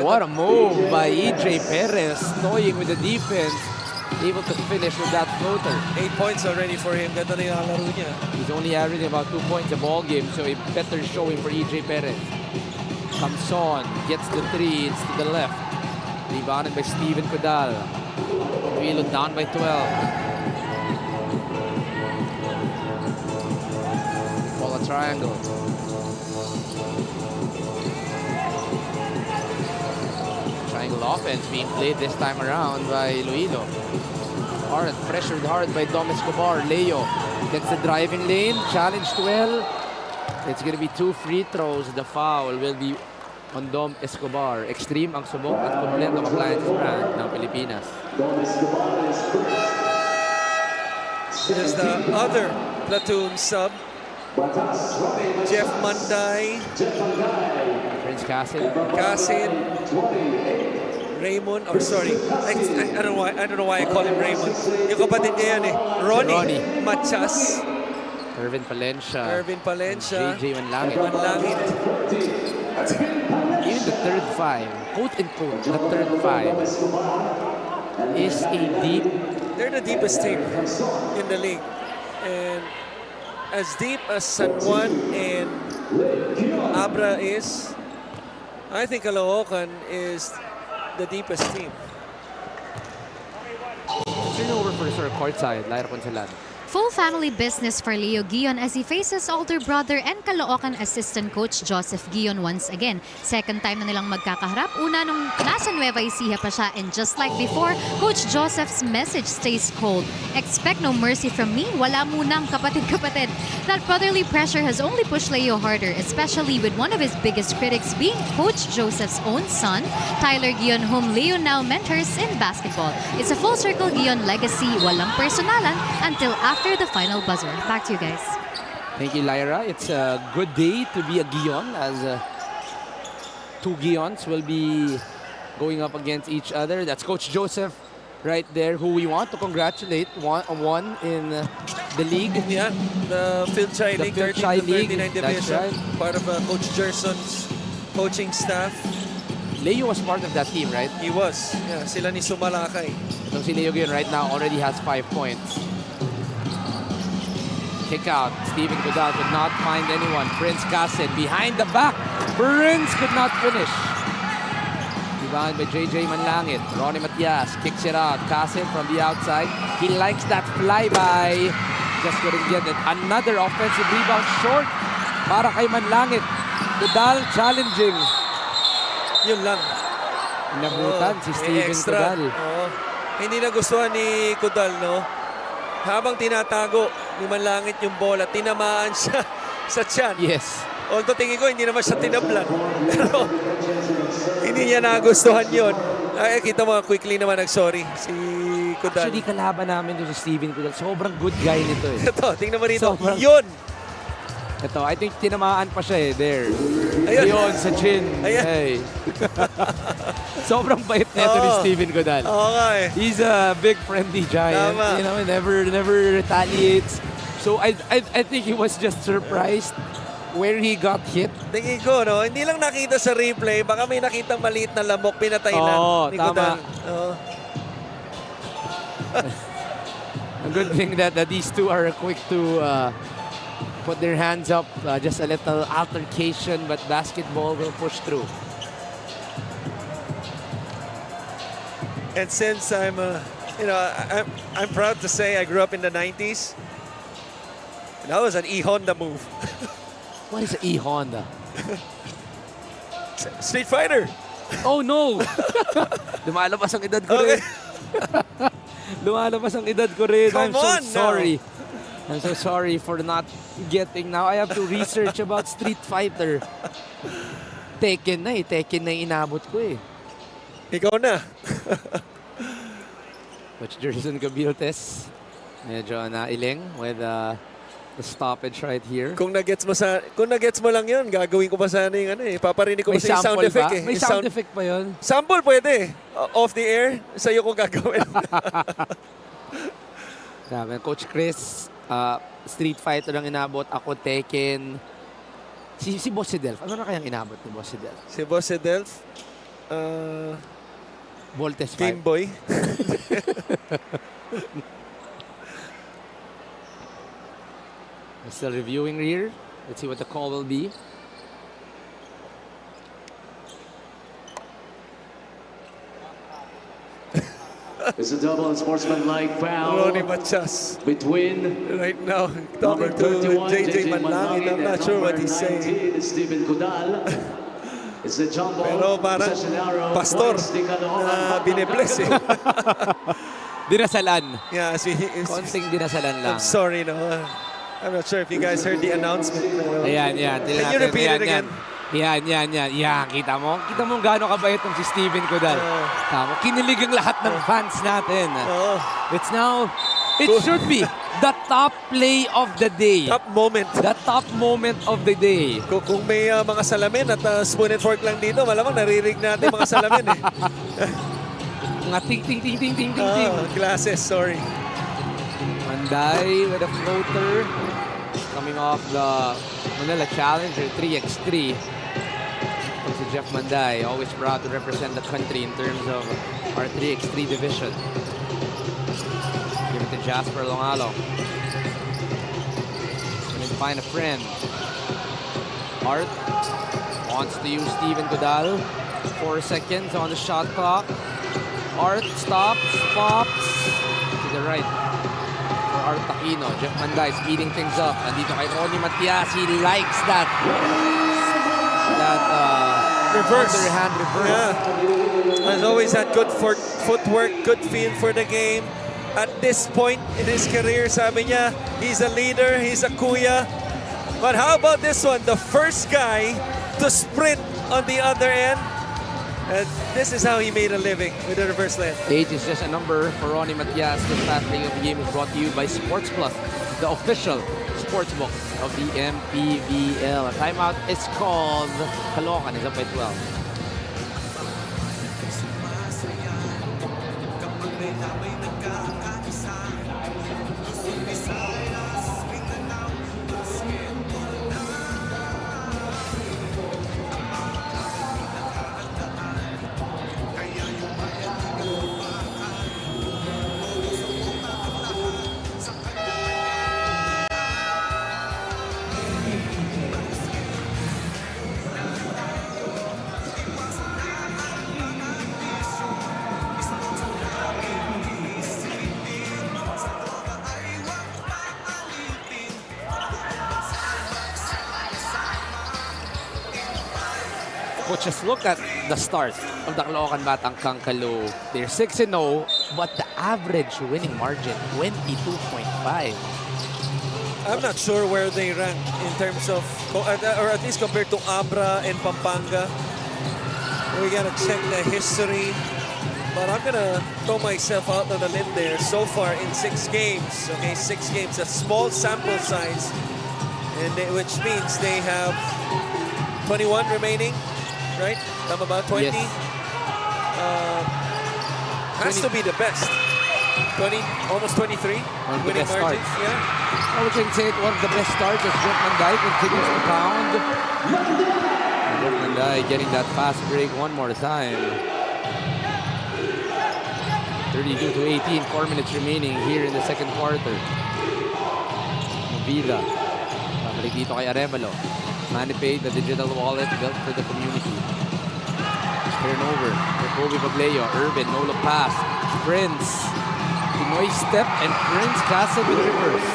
what a move by EJ Perez, toying with the defense, able to finish with that floater. 8 points already for him. Ganda na yung laro niya. He's only averaging about 2 points a ball game, so a better showing for EJ Perez. Camson gets the 3, it's to the left. Rebounded by Steven Codal. Iloilo down by 12. Call a triangle. Triangle offense being played this time around by Iloilo. Hard, pressured hard by Dom Escobar. Leo gets the driving lane, challenged well. It's going to be 2 free throws. The foul will be on Dom Escobar. Extreme ang subok at kompleto appliances brand ng Pilipinas. There's the other platoon sub, Jeff Manday, Prince Cassin. Raymond, or sorry, I don't know why I call him Raymond. Yung kapatid niya yan Ronnie. Machas. Irvin Palencia. JJ Manlangit. Even the third 5, quote-unquote, the third 5 is a deep. They're the deepest team in the league. And as deep as San Juan and Abra is, I think Caloocan is the deepest team. Turnover for sort of courtside, Lyra Poncelan. Full family business for Leo Guion as he faces older brother and Caloocan assistant coach Joseph Guion once again. Second time na nilang magkakaharap. Una nung nasa Nueva Ecija pa siya, and just like before, Coach Joseph's message stays cold. Expect no mercy from me. Wala munang kapatid-kapatid. That brotherly pressure has only pushed Leo harder, especially with one of his biggest critics being Coach Joseph's own son, Tyler Guion, whom Leo now mentors in basketball. It's a full circle Guion legacy, walang personalan until after the final buzzer. Back to you guys. Thank you, Lyra. It's a good day to be a Guion, as 2 Guions will be going up against each other. That's Coach Joseph right there, who we want to congratulate. Won in the league. Yeah, the Phil Chai League, Phil Chai 13 to League. 39 That's division. right. Part of Coach Gerson's coaching staff. Leo was part of that team, right? He was. Yeah, sila ni Sumalakay. So si Leo Guion right now already has 5 points. Kick out. Steven Codal could not find anyone. Prince Cassin behind the back. Prince could not finish. Rebound by JJ Manlangit. Ronnie Matias kicks it out. Cassin from the outside. He likes that flyby. Just couldn't get it. Another offensive rebound short para kay Manlangit. Codal challenging. Yun lang. Nabutan si may Steven extra. Codal. Hindi nagustuhan ni Codal, no? Habang tinatago ni Manlangit yung bola, tinamaan siya sa tiyan. Yes. Although tingin ko, hindi naman siya tinablan. Pero hindi niya nagustuhan yun. Ay, kita mo, quickly naman nag-sorry si Codal. Actually, kalaban namin doon si Steven Codal. Sobrang good guy nito eh. Ito, tingnan mo rito. Sobrang- Yun! Ito, I think tinamaan pa siya eh. There. Ayun. Yun, sa chin. Ayan. Hey. Sobrang bait nito ni Oo. Steven Codal. Oo nga eh. He's a big friendly giant. Tama. You know, never retaliates. So I think he was just surprised where he got hit. Tingin ko, no? Hindi lang nakita sa replay. Baka may nakitang maliit na lamok, pinatay lang Oo, ni tama. Codal. Oo. A good thing that these two are quick to put their hands up. Just a little altercation, but basketball will push through. And since I'm proud to say I grew up in the 90s. That was an E-Honda move. What is E-Honda? Street Fighter. Oh no! Lumalabas ang edad ko Okay. rin. Lumalabas ang edad ko rin. I'm Come so on now. sorry. I'm so sorry for not getting. Now I have to research about Street Fighter. Tekken na eh. Tekken na yung inabot ko eh. Ikaw na. Coach Jerson Gabiltes. Medyo nailing with the stoppage right here. Kung nagets mo lang 'yon, gagawin ko pa sana yung ano eh. Paparinig ko May pa sa sound sample effect ba? eh. May Yung sound effect pa yun. Sample pwede. Off the air, sa'yo ko gagawin. Grabe. Coach Chris, Street Fighter ang inabot. Ako, Tekken. Si Boss Delph. Ano na kayang inabot ni Boss Delph? Si Boss Delph, Voltes 5. Game Boy. We're still reviewing here. Let's see what the call will be. It's a double unsportsmanlike Ronnie foul Matias between right now number talking to 31, JJ Manlangin. I'm not sure what he's saying. 19, Stephen Kudal. It's the jump ball. Pero parang Possession arrow pastor points the Caloocan na binibless eh. Dinasalan. Yeah, so Konting dinasalan lang. I'm sorry, no. I'm not sure if you guys heard the announcement. Ayan, yan. Can you repeat it again? Yan, kita mo? Kita mo gaano kabait tong si Steven Kudal. Tama. Kinilig ang lahat ng fans natin. Oo. It's now, it should be the top play of the day. Top moment. The top moment of the day. Kung may mga salamin at spoon and fork lang dito, malamang naririg natin mga salamin eh. Mga ting. Glasses, sorry. Manday with a floater. Coming off the Manila Challenger 3x3. Comes to Jeff Manday, always proud to represent the country in terms of our 3x3 division. Give it to Jasper Longalo. Going to find a friend. Art wants to use Steven Godal. 4 seconds on the shot clock. Art stops, pops to the right. Art Aquino, Jeff Manday speeding things up. Nandito kay Ronnie Matias. He likes that Reverse. underhand reverse. Yeah. Has always had good footwork, good feel for the game. At this point in his career, sabi niya, he's a leader, he's a kuya. But how about this one? The first guy to sprint on the other end. And this is how he made a living with the reverse land. Age is just a number for Ronnie Matias. This fast play of the game is brought to you by Sports Plus, the official sportsbook of the MPBL. A timeout is called. Caloocan is up by 12. But just look at the start of the Caloocan Batang Kangkalo. They're 6-0, but the average winning margin, 22.5. I'm not sure where they rank in terms of, or at least compared to Abra and Pampanga. We gotta check the history. But I'm gonna throw myself out on a limb there. So far in 6 games, okay, 6 games, a small sample size, and which means they have 21 remaining, right? Tama ba? 20? Yes. Has to be the best. 20, almost 23 One of the winning best margins. starts. Yeah. I would say it one of the best starts as Jeff Manday continues to pound. And Jeff Manday getting that fast break one more time. 32-18, 4 minutes remaining here in the second quarter. Movida. Pabalik dito kay Arevalo. Manny Pay, the digital wallet built for the community. Turnover for Kobe Bagleo. Urban, no-look pass. Prince. Pinoy step and Prince Casa with reverse.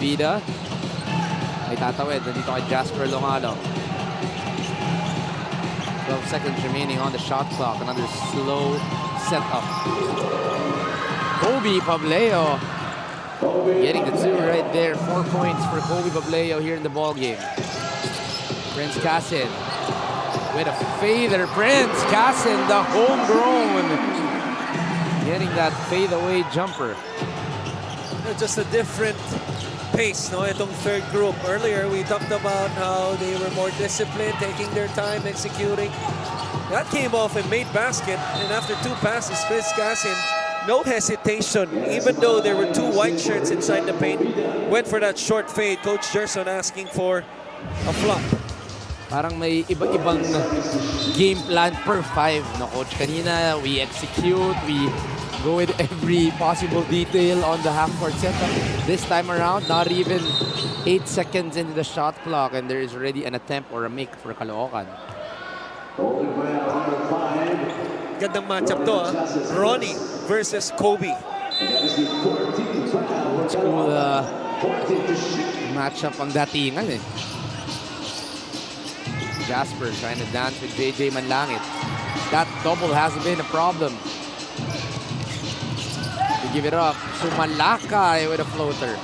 Bida. May tatawid. Nandito kay Jasper Longalo. 12 seconds remaining on the shot clock. Another slow setup. Kobe Pableo getting the 2 right there. 4 points for Kobe Pableo here in the ball game. Prince Cassin with a fader. Prince Cassin, the homegrown, getting that fadeaway jumper. Just a different pace, no? Itong third group. Earlier, we talked about how they were more disciplined, taking their time, executing. That came off and made basket. And after 2 passes, Prince Cassin, no hesitation. Even though there were 2 white shirts inside the paint, went for that short fade. Coach Gerson asking for a flop. Parang may iba-ibang game plan per 5, no, Coach? Kanina, we execute, we go with every possible detail on the half-court setup. This time around, not even 8 seconds into the shot clock, and there is already an attempt or a make for Caloocan. Gandang matchup to, ah. Ronnie versus Kobe. Old school matchup ang datingan, eh. Jasper trying to dance with JJ Manlangit. That double has been a problem. To give it up, Sumalakay with a floater.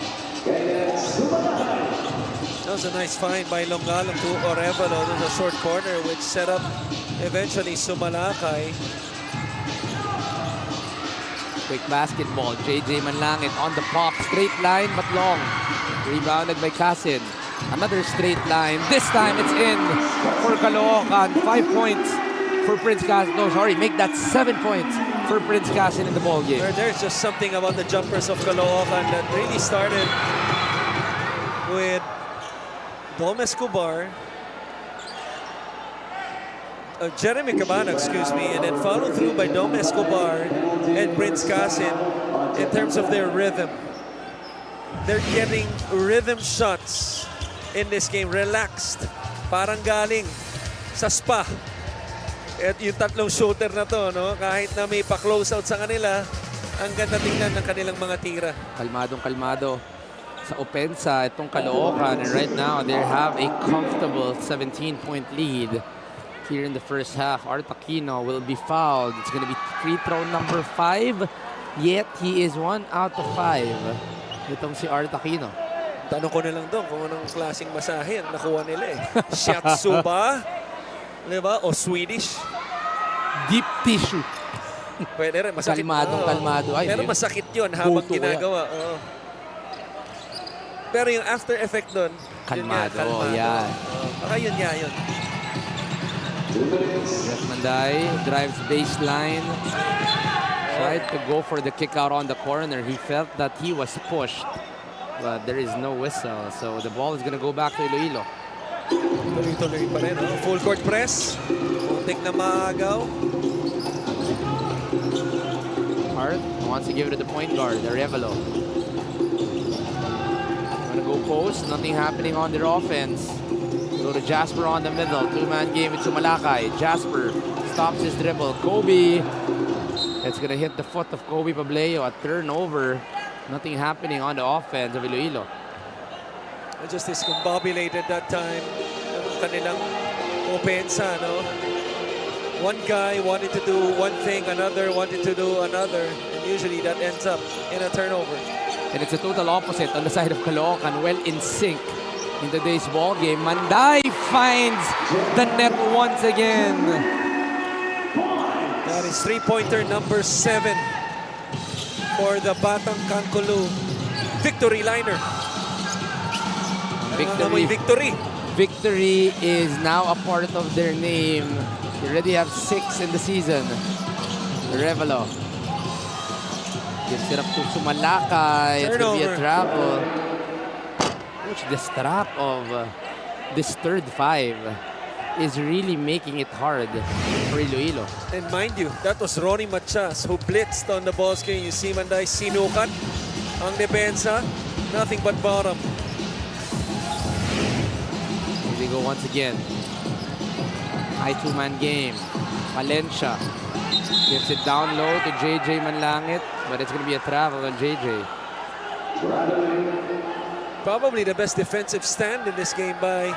That was a nice find by Longalo to Orevalo. There's a short corner which set up eventually Sumalakay. Quick basketball. JJ Manlangit on the pop. Straight line but long. Rebounded by Cassin. Another straight line. This time it's in for Caloocan. 5 points for Prince Cassin. No, sorry, make that 7 points for Prince Cassin in the ball game. There's just something about the jumpers of Caloocan that really started with Dom Escobar, Jeremy Cabana, excuse me, and then followed through by Dom Escobar and Prince Cassin in terms of their rhythm. They're getting rhythm shots in this game, relaxed. Parang galing sa spa. At yung tatlong shooter na to, no? Kahit na may pa-close out sa kanila, ang ganda tingnan ng kanilang mga tira. Kalmadong-kalmado sa opensa itong Caloocan. And right now, they have a comfortable 17-point lead here in the first half. Art Aquino will be fouled. It's going to be free throw number 5. Yet, he is 1 out of 5. Itong si Art Aquino. Tanong ko na lang doon kung anong klaseng masahe ang nakuha nila eh. Shiatsu ba? Diba? O Swedish? Deep tissue. Pwede rin. Masakit. Kalmado. Ay, pero masakit yun habang ginagawa. Pero yung after effect doon, kalmado. Yan. Baka yun nga yun. Jeff Manday drives baseline. Tried to go for the kick out on the corner. He felt that he was pushed. But there is no whistle. So the ball is going to go back to Iloilo. Tuloy-tuloy pa rin. Full court press. Muntik na maagaw. Hart wants to give it to the point guard, Arevalo. Gonna go post. Nothing happening on their offense. Go to Jasper on the middle. 2-man game with Sumalakay. Jasper stops his dribble. Kobe. It's gonna hit the foot of Kobe Pableo. A turnover. Nothing happening on the offense of Iloilo. Just discombobulated that time. Ang kanilang opensa, no? One guy wanted to do one thing, another wanted to do another. And usually that ends up in a turnover. And it's a total opposite on the side of Caloocan. Well in sync in today's ball game. Manday finds the net once again. That is three-pointer number 7 for the Batang Kankulu victory liner. Victory. Victory is now a part of their name. They already have 6 in the season. Revelo gives it up to Sumalakay. It's going to be a travel. Which the strap of this third 5 is really making it hard for Iloilo. And mind you, that was Ronnie Machas who blitzed on the ball screen. You see Manday sinukat ang depensa. Nothing but bottom. Here they go once again. High 2-man game. Valencia gives it down low to JJ Manlangit, but it's going to be a travel on JJ. Probably the best defensive stand in this game by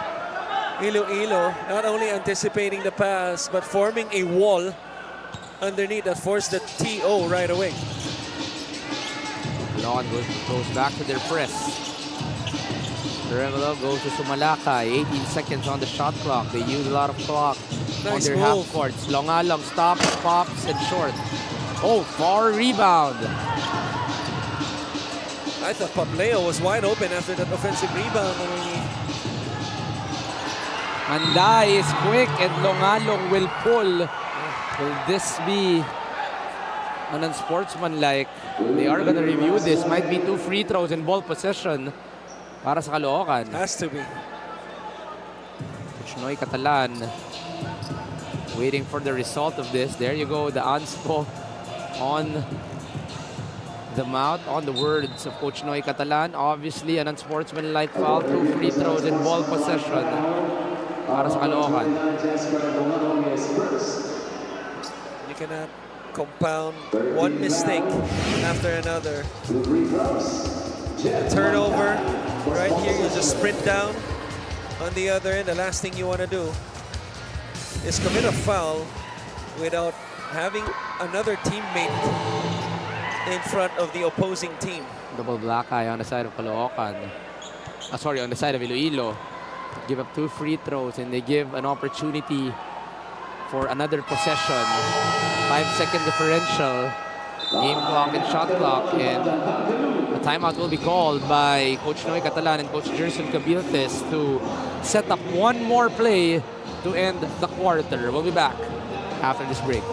Iloilo. Not only anticipating the pass, but forming a wall underneath that forced the TO right away. Caloocan goes back to their press. Remelo goes to Sumalakay. 18 seconds on the shot clock. They use a lot of clock on Nice their move. half courts. Longalong stops, pops, and short. Oh, far rebound. I thought Pableo was wide open after that offensive rebound. Manday is quick and Longalong will pull. Will this be an unsportsmanlike? They are gonna review this. Might be 2 free throws and ball possession para sa Caloocan. Has to be. Coach Noy Catalan waiting for the result of this. There you go, the anspo on the mouth, on the words of Coach Noy Catalan. Obviously, an unsportsmanlike foul, 2 free throws and ball possession para sa Caloocan. You cannot compound one mistake after another. The turnover, right here, you just sprint down. On the other end, the last thing you want to do is commit a foul without having another teammate in front of the opposing team. Double black eye on the side of Caloocan. On the side of Iloilo. Give up 2 free throws and they give an opportunity for another possession. 5-second differential. Game clock and shot clock. And a timeout will be called by Coach Noy Catalan and Coach Jerson Cabiltes to set up one more play to end the quarter. We'll be back after this break.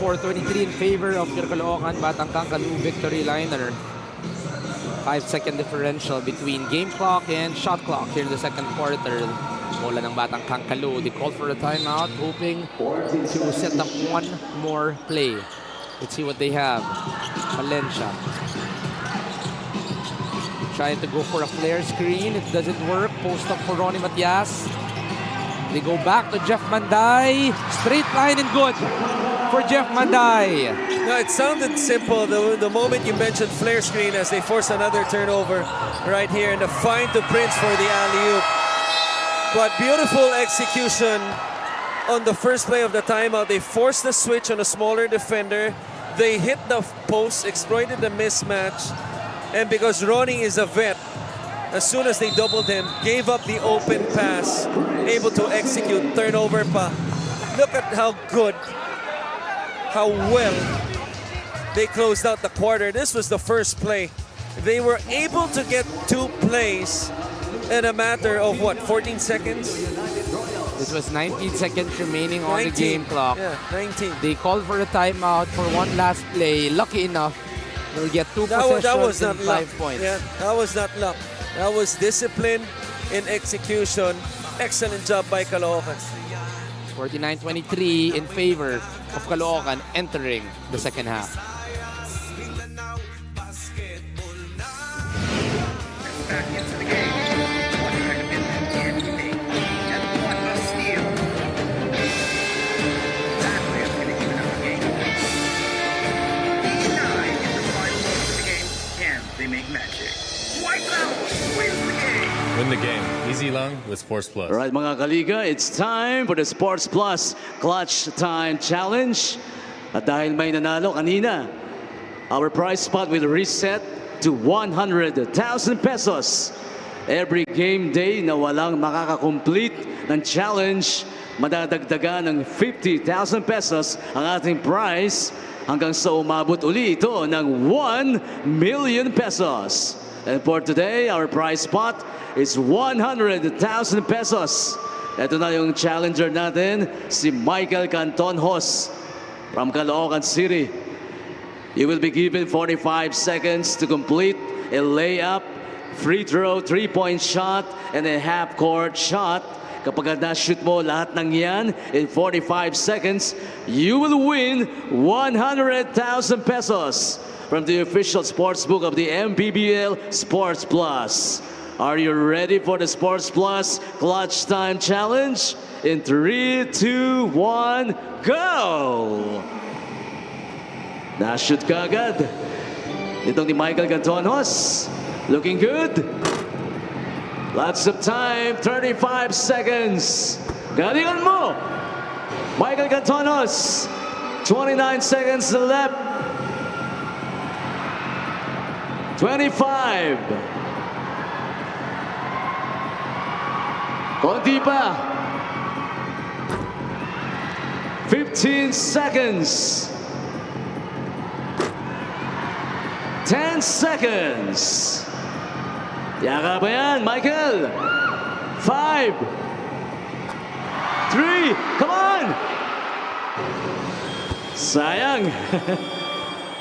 .23 in favor of your Caloocan Batang Caloocan victory liner. 5-second differential between game clock and shot clock here in the second quarter. Bola ng Batang Caloocan. They called for a timeout, hoping to set up one more play. Let's see what they have. Valencia trying to go for a flare screen. It doesn't work. Post up for Ronnie Matias. They go back to Jeff Manday. Straight line and good for Jeff Manday. No, it sounded simple the moment you mentioned flare screen as they force another turnover right here and the find to Prince for the alley-oop. But beautiful execution on the first play of the timeout. They forced the switch on a smaller defender. They hit the post, exploited the mismatch. And because Ronnie is a vet, as soon as they doubled him, gave up the open pass, able to execute turnover pa. Look at how good, how well they closed out the quarter. This was the first play. They were able to get 2 plays in a matter of what, 14 seconds? It was 19 seconds remaining on the game clock. Yeah, 19. They called for a timeout for one last play. Lucky enough, they'll get 2 possessions That was and not luck. 5 points. Yeah, that was not luck. That was discipline in execution. Excellent job by Caloocan. 49-23 in favor of Caloocan entering the second half. Back into the game. What a commitment and take. And what a steal. PACQUIAO'S going to keep it up the game. 89 in the final moments of the game. Can they make magic? White Lounge wins the game. Win the game. Easy lang with Sports Plus. All right, mga kaliga, it's time for the Sports Plus Clutch Time Challenge. At dahil may nanalo kanina, our prize pot will reset to 100,000 pesos. Every game day na walang makaka-complete ng challenge, madadagdagan ng 50,000 pesos ang ating prize hanggang sa umabot uli ito ng 1 million pesos. And for today, our prize pot is 100,000 pesos. Ito na yung challenger natin, si Michael Cantonhos from Caloocan City. You will be given 45 seconds to complete a layup, free throw, three-point shot, and a half-court shot. Kapag na-shoot mo lahat ng yan in 45 seconds, you will win 100,000 pesos from the official sports book of the MPBL Sports Plus. Are you ready for the Sports Plus Clutch Time Challenge? In 3, 2, 1, go! Na-shoot ka agad. Itong ni Michael Cantonhos. Looking good. Lots of time, 35 seconds. Galingan mo! Michael Cantonhos, 29 seconds left. 25. Konti pa. 15 seconds. 10 seconds. Yaka ba yan, Michael? 5, 3, come on! Sayang.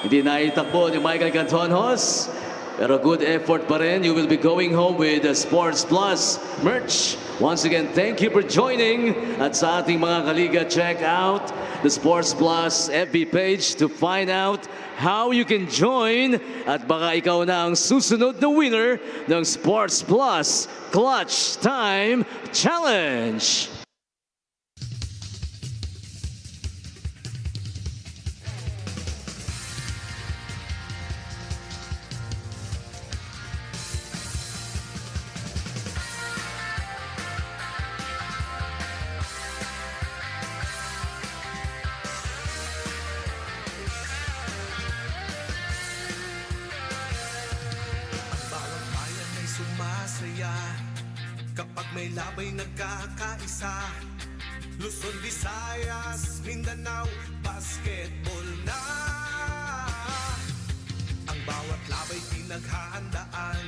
Hindi naitakbo ni Michael Cantonhos. Pero good effort pa rin. You will be going home with the Sports Plus merch. Once again, thank you for joining. At sa ating mga kaliga, check out the Sports Plus FB page to find out how you can join. At baka ikaw na ang susunod na winner ng Sports Plus Clutch Time Challenge. Sumasaya kapag may labay nagkakaisa. Luzon, Visayas, Mindanao, basketball na. Ang bawat labay pinaghahandaan,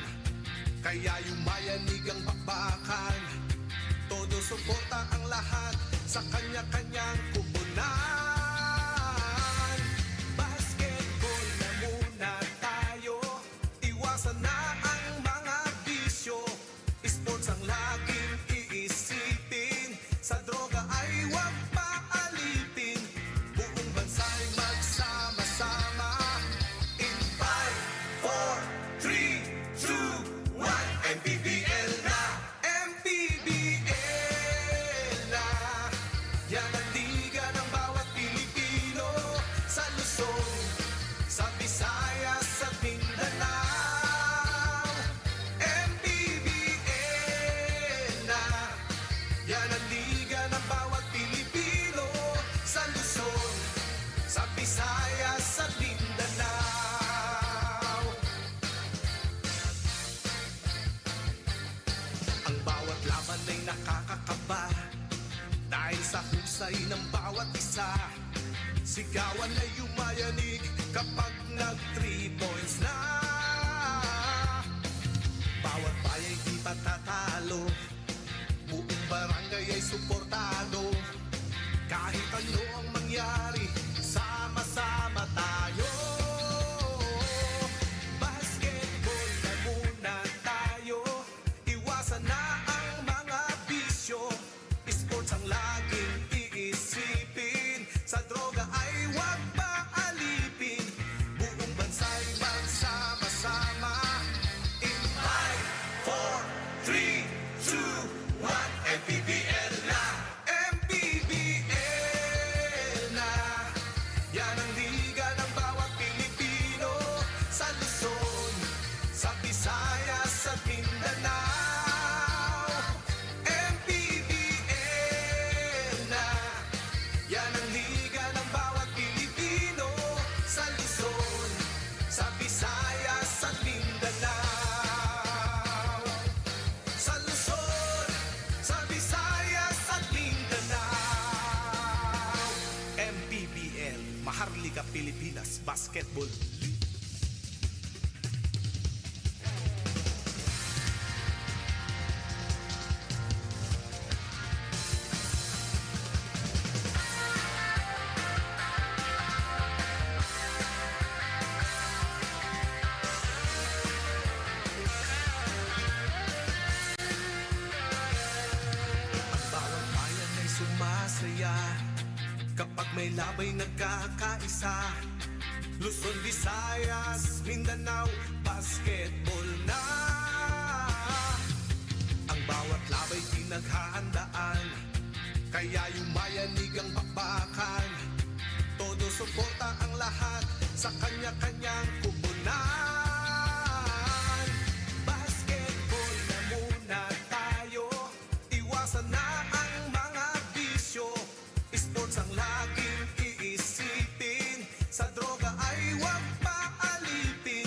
kaya yumayanig ang bakbakan. Todo suporta ang lahat sa kanya-kanyang kupunan. Basketball na muna tayo, iwasan na ang mga bisyo. Sports ang laging iisipin, sa droga ay huwag paalipin. Buong bansa'y magsama-sama. In 5, 4, 3, 2, 1, MPBL na! MPBL na! Yan ang liga ng bawat Pilipino, sa Luzon, sa Visayas at Mindanao. MPBL na! Yan ang liga ng bawat Pilipino, sa Luzon, sa Visayas at Mindanao. Ang bawat laban ay nakakakaba, dahil sa husay ng bawat isa. Sigawan ay yumayanig kapag nag-3 points na. Bawat baya'y di patatalo, buong barangay ay suportado. Kahit ano ang mangyari, sama-sama tayo. Basketball na muna tayo, iwasan na ang mga bisyo. Sports ang laging iisipin, sa droga ay huwag paalipin. Buong bansa'y magsama-sama. In 5, 4, 3, 2, 1, MPBL na! MPBL na! Yan ang liga ng bawat Pilipino, sa Luzon, sa Visayas at Mindanao. MPBL na! Yan ang liga ng bawat Pilipino, sa Luzon, sa Visayas at Mindanao. Liga Pilipinas Basketball League. Ang bawat bayan ay sumasaya kapag may labay nagkakaisa. Luzon, Visayas, Mindanao, basketball na. Ang bawat labay pinaghahandaan, kaya yumayanig ang bakbakan. Todo suporta ang lahat sa kanya-kanyang kupunan. Basketball na muna tayo, iwasan na ang mga bisyo. Sports ang laging iisipin, sa droga ay huwag paalipin.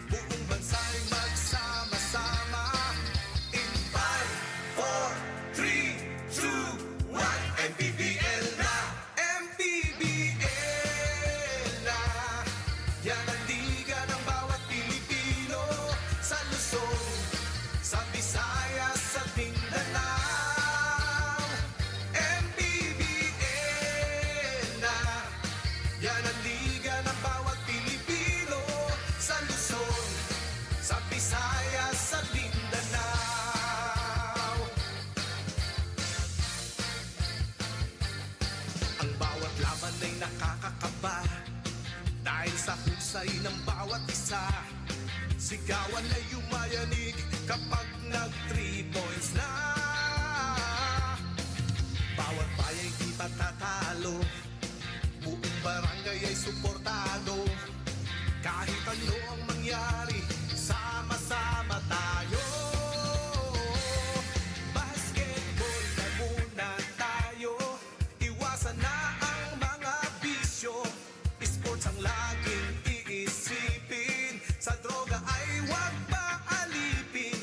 Buong bansa'y magsama-sama. In 5, 4, 3, 2, 1, MPBL na! MPBL na! Yan ang liga ng bawat Pilipino, sa Luzon, sa Visayas, sa Mindanao. MPBL na! Yan ang liga ng bawat Pilipino, sa Luzon, sa Visayas, sa Mindanao. Ang bawat laban ay nakakakaba, dahil sa husay ng bawat isa. Sigawan ay yumayanig kapag nag-3 points na. Bawat bayay di patatalo, buong barangay ay suportado. Kahit ano ang mangyari, sama-sama tayo. Basketball na muna tayo, iwasan na ang mga bisyo. Sports ang laging iisipin, sa droga ay huwag paalipin.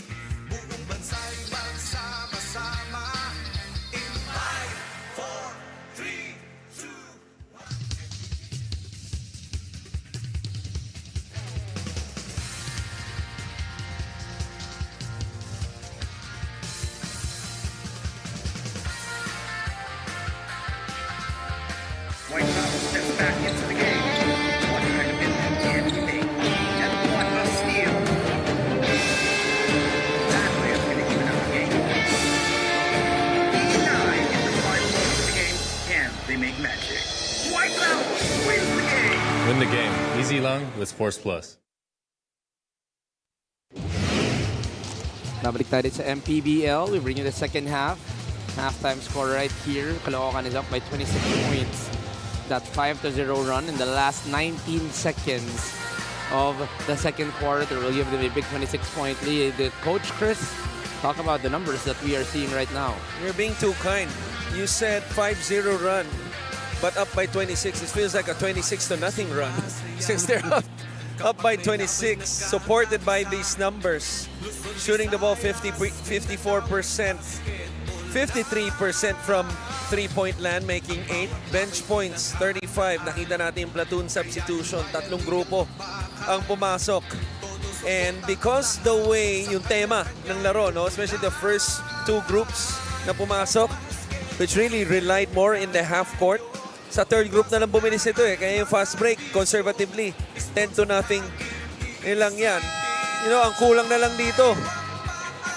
Buong bansa'y magsama-sama. In 5, 4, 3, 2, 1. White House steps back into the game. What kind of impact can he make? And what a steal! That way is going to even out the game. 89 in the final moments of the game. Can they make magic? White House wins the game! Win the game. Easy lang with Force Plus. Nabalik tayo sa MPBL. We bring you the second half. Halftime score right here. Caloocan is up by 26 points. That 5-0 run in the last 19 seconds of the second quarter will give them a big 26-point lead. Coach Chris, talk about the numbers that we are seeing right now. You're being too kind. You said 5-0 run, but up by 26. It feels like a 26-0 run since they're up by 26, supported by these numbers. Shooting the ball 54%. 53% from three-point land, making 8. Bench points, 35. Nakita natin yung platoon substitution. Tatlong grupo ang pumasok. And because the way yung tema ng laro, no, especially the first two groups na pumasok, which really relied more in the half court. Sa third group na lang bumilis ito eh. Kaya yung fast break, conservatively, 10-0. Yun lang yan. You know, ang kulang na lang dito.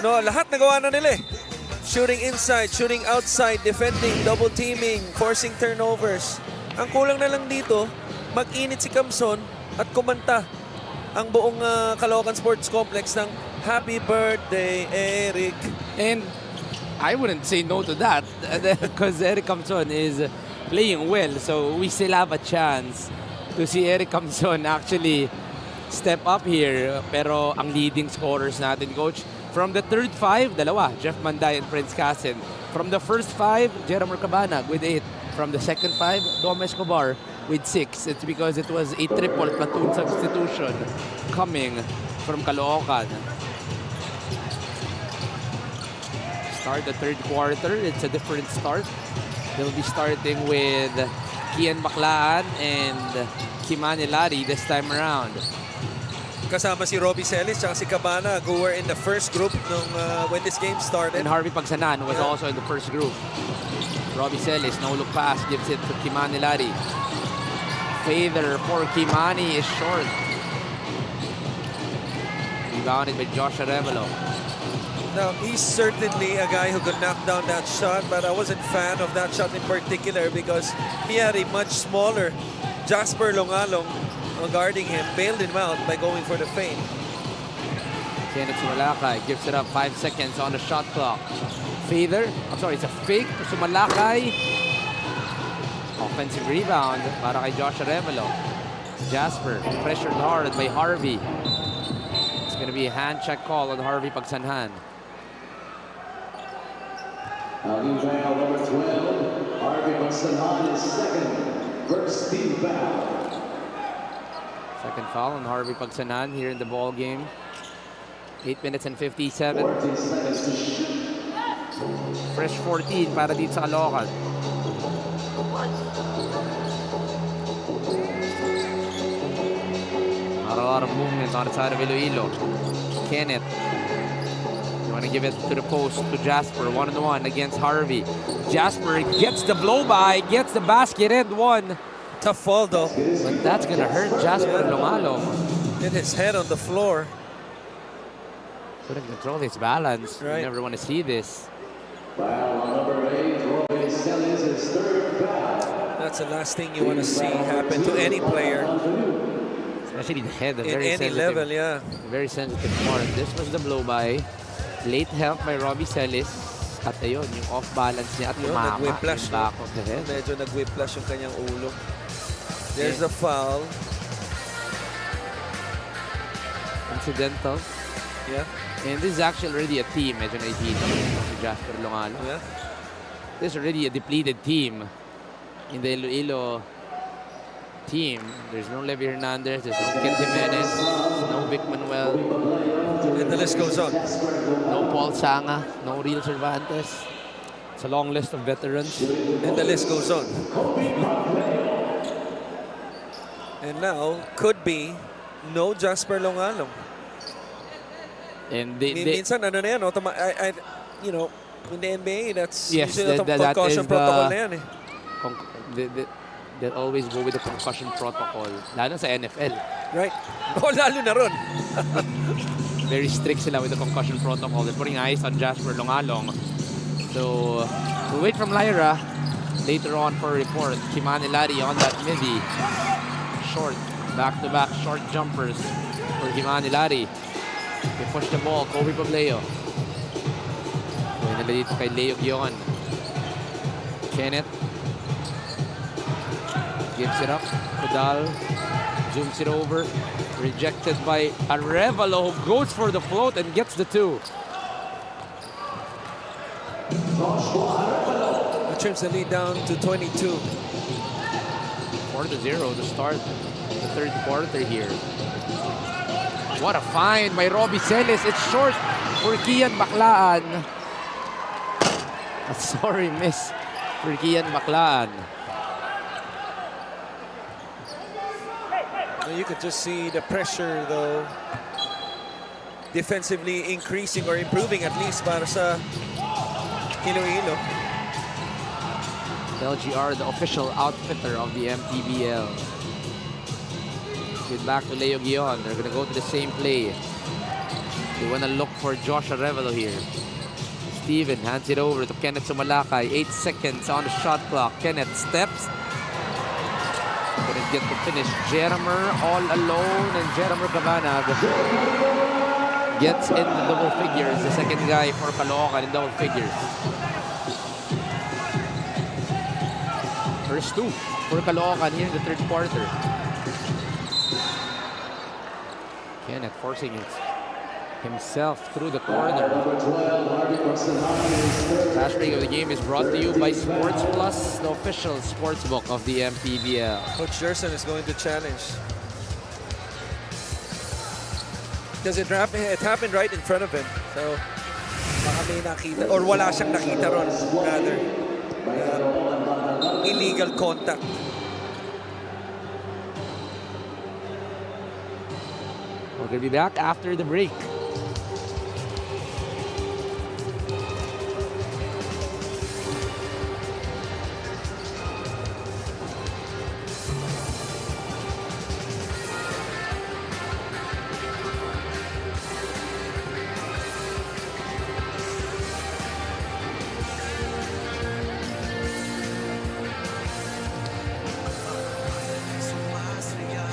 No, lahat nagawa na nila eh. Shooting inside, shooting outside, defending, double teaming, forcing turnovers. Ang kulang na lang dito, mag-init si Kamson at kumanta ang buong Caloocan Sports Complex ng Happy Birthday, Eric. And I wouldn't say no to that because Eric Kamson is playing well. So we still have a chance to see Eric Kamson actually step up here. Pero ang leading scorers natin, Coach, from the third 5, dalawa, Jeff Manday and Prince Cassen. From the first 5, Jerome Cabanag with 8. From the second 5, Dom Escobar with 6. It's because it was a triple platoon substitution coming from Caloocan. Start the third quarter. It's a different start. They'll be starting with Kian Baclaan and Kimani Lari this time around. Kasama si Robbie Celis at si Cabana, who were in the first group nung, when this game started. And Harvey Pagsanan was also in the first group. Robbie Celis, no look pass, gives it to Kimani Lari. Feather for Kimani is short. Rebounded by Josh Arevalo. Now, he's certainly a guy who could knock down that shot, but I wasn't a fan of that shot in particular because he had a much smaller Jasper Longalong guarding him, bailed him out by going for the feint. Kenneth Sumalakay gives it up, 5 seconds on the shot clock. Feather, I'm sorry, it's a fake to Sumalakay. Offensive rebound para kay Josh Arevalo. Jasper pressured hard by Harvey. It's going to be a hand check call on Harvey Pagsanhan. Number 12, Harvey Pagsanhan is second. First team foul. Second foul on Harvey Pagsanhan here in the ball game. 8 minutes and 57. 14 seconds to shoot. Fresh 14 para dito sa Caloocan. Not a lot of movement on the side of Iloilo. Kenneth. You want to give it to the post to Jasper. 1-on-1 against Harvey. Jasper gets the blow by, gets the basket and one. Tough fall though. But that's going to hurt Jasper Longalong. Hit his head on the floor. Couldn't control his balance. Right. You never want to see this. Foul on number 8, Robbie Celis, his third foul. That's the last thing you want to see happen to any player Especially the head. A in very any sensitive, level, yeah. very sensitive part. This was the blow by. Late help by Robbie Celis. At ayun, yung off-balance niya at Yun, tumama nag-whiplash, yung back of the head. Medyo nag-whiplash yung kanyang ulo. There's the foul. Incidental. Yeah, And this is actually already a team. Medyo naihilo si Jasper Longalong. yeah. This is already a depleted team in the Iloilo team. There's no Levy Hernandez, there's no Kent Jimenez, no Vic Manuel, And the list goes on. no Paul Sanga, no Real Cervantes. It's a long list of veterans. And the list goes on. And now, could be no Jasper Longalong. And Minsan, ano na yan, you know, in the NBA, that's Yes, usually that concussion is the- protocol na yan eh. they always go with the concussion protocol. Lalo sa NFL. Right? Oh, lalo na ron. Very strict sila with the concussion protocol. They're putting eyes on Jasper Longalong. So, we'll wait from Lyra later on for a report. Kimani Lari on that midi. Short, back-to-back short jumpers for Kimani Lari. They push the ball, Kobe Pableo. Pwede nila dito kay Leo Guion. Kenneth. Gives it up. Udal zooms it over. Rejected by Arevalo, who goes for the float and gets the two. That trims the lead down to 22. 4-0 to start the third quarter here. What a find by Robbie Celis. It's short for Kian Baclaan. A sorry miss for Kian Baclaan. You could just see the pressure though defensively increasing or improving at least para sa Iloilo. LGR, the official outfitter of the MPBL. Get back to Leo Guion. They're gonna go to the same play. They wanna look for Josh Arevalo here. Steven hands it over to Kenneth Sumalakay. 8 seconds on the shot clock. Kenneth steps. Couldn't get the finish. Jeramer all alone, and Jeramer Cabanag gets into double figures. The second guy for Caloocan in double figures. First two for Caloocan here in the third quarter. Kenneth forcing himself through the corner. Last break of the game is brought to you by Sports Plus, the official sportsbook of the MPBL. Coach Gerson is going to challenge. Because it happened right in front of him. So, baka may nakita, or wala siyang nakita ron, rather. Illegal contact. We're going to be back after the break. Sumasaya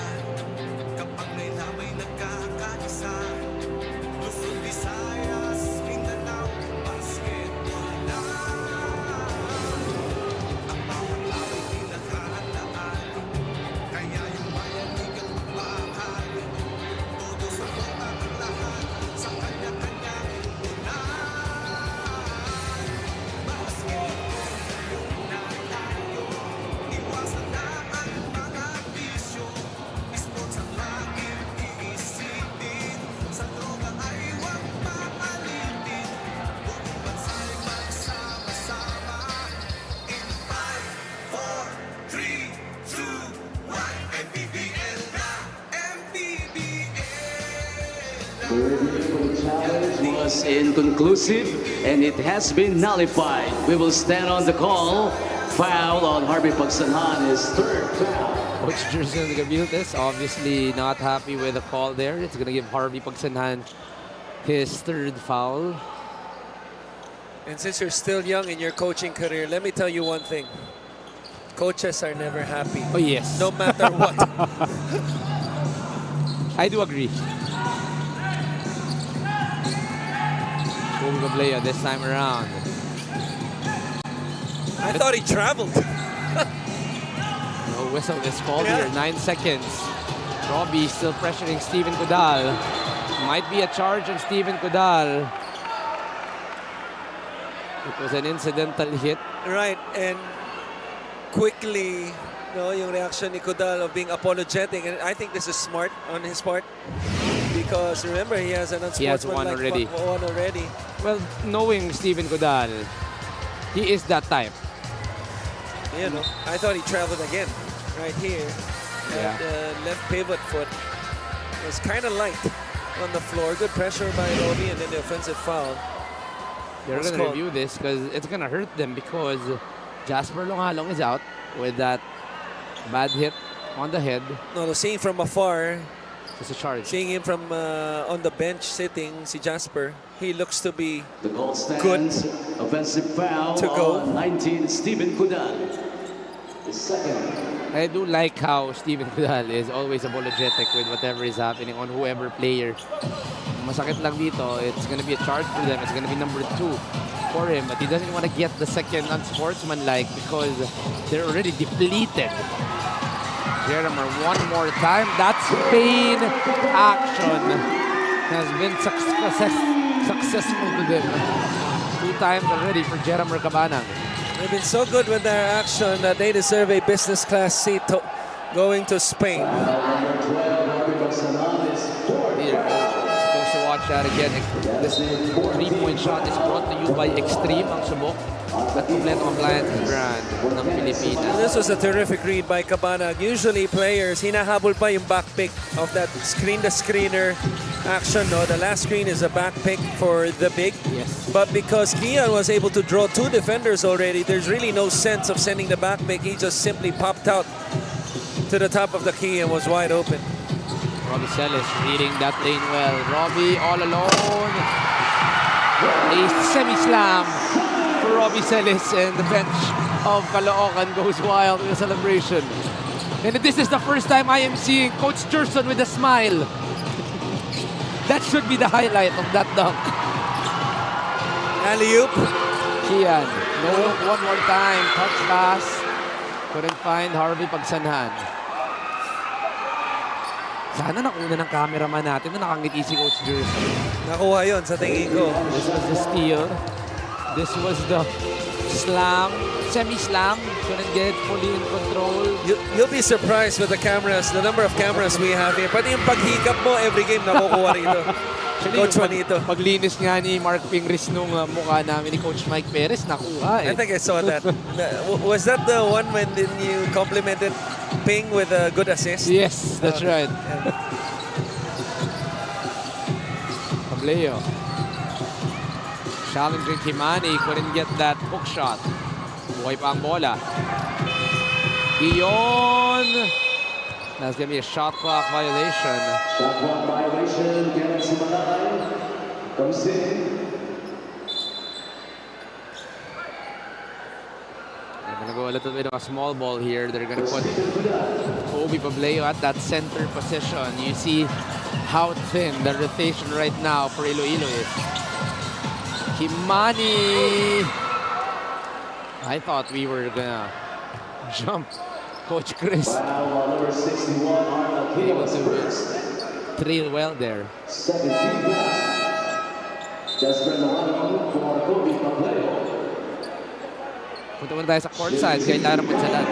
kapag may lamay nagkakaisa. Luzon, Visayas, Mindanao, basketball na. Ang bawat laway pinaghahandaan. Kaya yung mayanig ang magmahal. Todo sa kota ang lahat sa kanya-kanyang unahan. Basketball na tayo. Iwasan na ang mga bisyo. Sports ang laging iisipin. Sa droga ay huwag maalitin. Buong bansa'y magsama-sama. In 5, 4, 3, 2, 1. MPBL na! MPBL! Was inconclusive and it has been nullified. We will stand on the call. Foul on Harvey Pagsanhan, his third foul. Coach Jerson Gabiltes obviously not happy with the call there. It's going to give Harvey Pagsanhan his third foul. And since you're still young in your coaching career, let me tell you one thing. Coaches are never happy. Oh, yes. No matter what. I do agree. Full Gablea this time around. I thought he traveled. No whistle is called Yeah. here. 9 seconds. Robbie still pressuring Steven Cudal. Might be a charge on Steven Cudal. It was an incidental hit. Right, and quickly, no, yung reaction ni Cudal of being apologetic, and I think this is smart on his part because remember he has an He has one unsportsmanlike already. one already. Well, knowing Steven Cudal, he is that type. You know, I thought he traveled again right here. Yeah. And left pivot foot was kind of light on the floor. Good pressure by Robbie, and then the offensive foul. They're Was going to called. review this because it's going to hurt them because Jasper Longalong is out with that bad hit on the head. No, seeing from afar, It's a charge. seeing him from on the bench sitting, si Jasper, he looks to be The goal Good. stands. Offensive foul To go. on 19, Steven Cudal. The second. I do like how Steven Cudal is always apologetic with whatever is happening on whoever player. Masakit lang dito, it's going to be a charge for them. It's going to be number 2 for him. But he doesn't want to get the second unsportsmanlike because they're already depleted. Jeremiah one more time. That Spain action has been successful to them. 2 times already for Jeremiah Cabanang. They've been so good with their action that they deserve a business class seat going to Spain. Here, supposed to watch that again. This 3-point shot is brought to you by Extreme, ang subok at kompleto compliance brand ng Pilipinas. This was a terrific read by Cabanag. Usually players, hinahabol pa yung back pick of that screen-to-screener action. No? The last screen is a back pick for the big. Yes. But because Kian was able to draw 2 defenders already, there's really no sense of sending the back pick. He just simply popped out to the top of the key and was wide open. Robbie Celis reading that lane well. Robbie all alone. A semi-slam for Robbie Celis, and the bench of Caloocan goes wild with the celebration. And this is the first time I am seeing Coach Jerson with a smile. That should be the highlight of that dunk. Alley-oop. Kian, no look one more time. Touch pass. Couldn't find Harvey Pagsanhan. Sana nakuna ng cameraman natin na nakangiti si Coach Jerson. Nakuha yun sa tingin ko. This was the steal. This was the slam, semi-slam. Couldn't get it fully in control. You'll be surprised with the cameras, the number of cameras we have here. Pati yung paghikap mo, every game nakukuha rito. Coach Juanito. Paglinis nga ni Mark Pingris nung mukha namin ni Coach Mike Perez, nakuha eh. I think I saw that. Was that the one when you complimented Ping with a good assist? Yes, that's right. Leo. Challenging Kimani, couldn't get that hook shot. Buhay pa ang bola. Iyon! That's gonna be a shot clock violation. Shot clock violation. Kenneth Sumalakay comes in. They're gonna go a little bit of a small ball here. They're gonna put Obi Pableo at that center position. You see how thin the rotation right now for Iloilo is. Kimani! I thought we were gonna jump Coach Chris. Wow, number 61, Arnold Able Kilos to first. trail well there. 7 feet back. Desperate Naman for Kobe Pableo. Punta muna tayo sa courtside kay Lara Mansalat.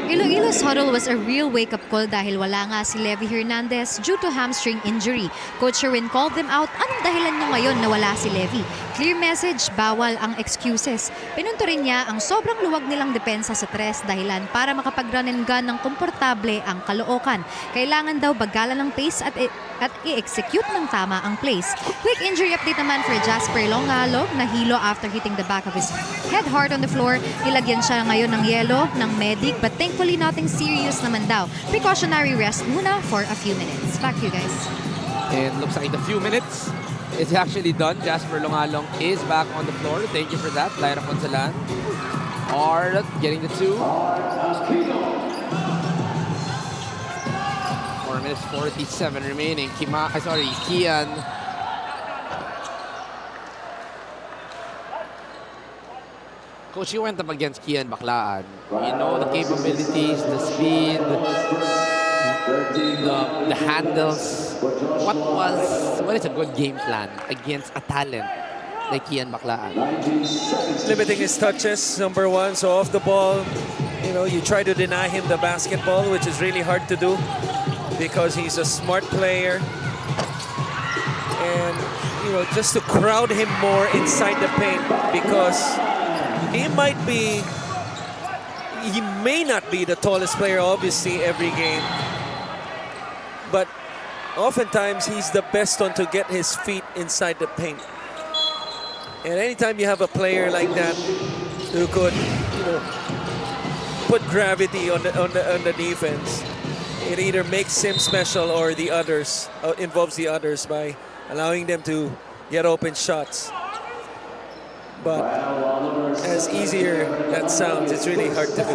Iloilo's huddle was a real wake-up call dahil wala nga si Levy Hernandez due to hamstring injury. Coach Sherwin called them out. Anong dahilan nyo ngayon na wala si Levy? Clear message, bawal ang excuses. Pinunto rin niya ang sobrang luwag nilang depensa sa tres dahilan para makapag-run and gun ng komportable ang Caloocan. Kailangan daw bagalan ng pace at i-execute ng tama ang plays. Quick injury update naman for Jasper Longalog, nahilo after hitting the back of his head hard on the floor. Nilagyan siya ngayon ng yelo ng medic but thankfully nothing serious naman daw. Precautionary rest muna for a few minutes. Back to you guys. And looks like in a few minutes, it's actually done. Jasper Longalong is back on the floor. Thank you for that, Lyra Ponsalan. Art getting the two. 4 minutes 47 remaining. Kian. Coach, you went up against Kian Baclaan. You know the capabilities, the speed, the handles. What is a good game plan against a talent like Kian Baclaan? Limiting his touches, number one. So off the ball, you know, you try to deny him the basketball, which is really hard to do because he's a smart player. And, you know, just to crowd him more inside the paint because he may not be the tallest player, obviously, every game. But oftentimes, he's the best one to get his feet inside the paint. And anytime you have a player like that who could, you know, put gravity on the defense, it either makes him special or the others, involves the others by allowing them to get open shots. But as easier that sounds, it's really hard to do.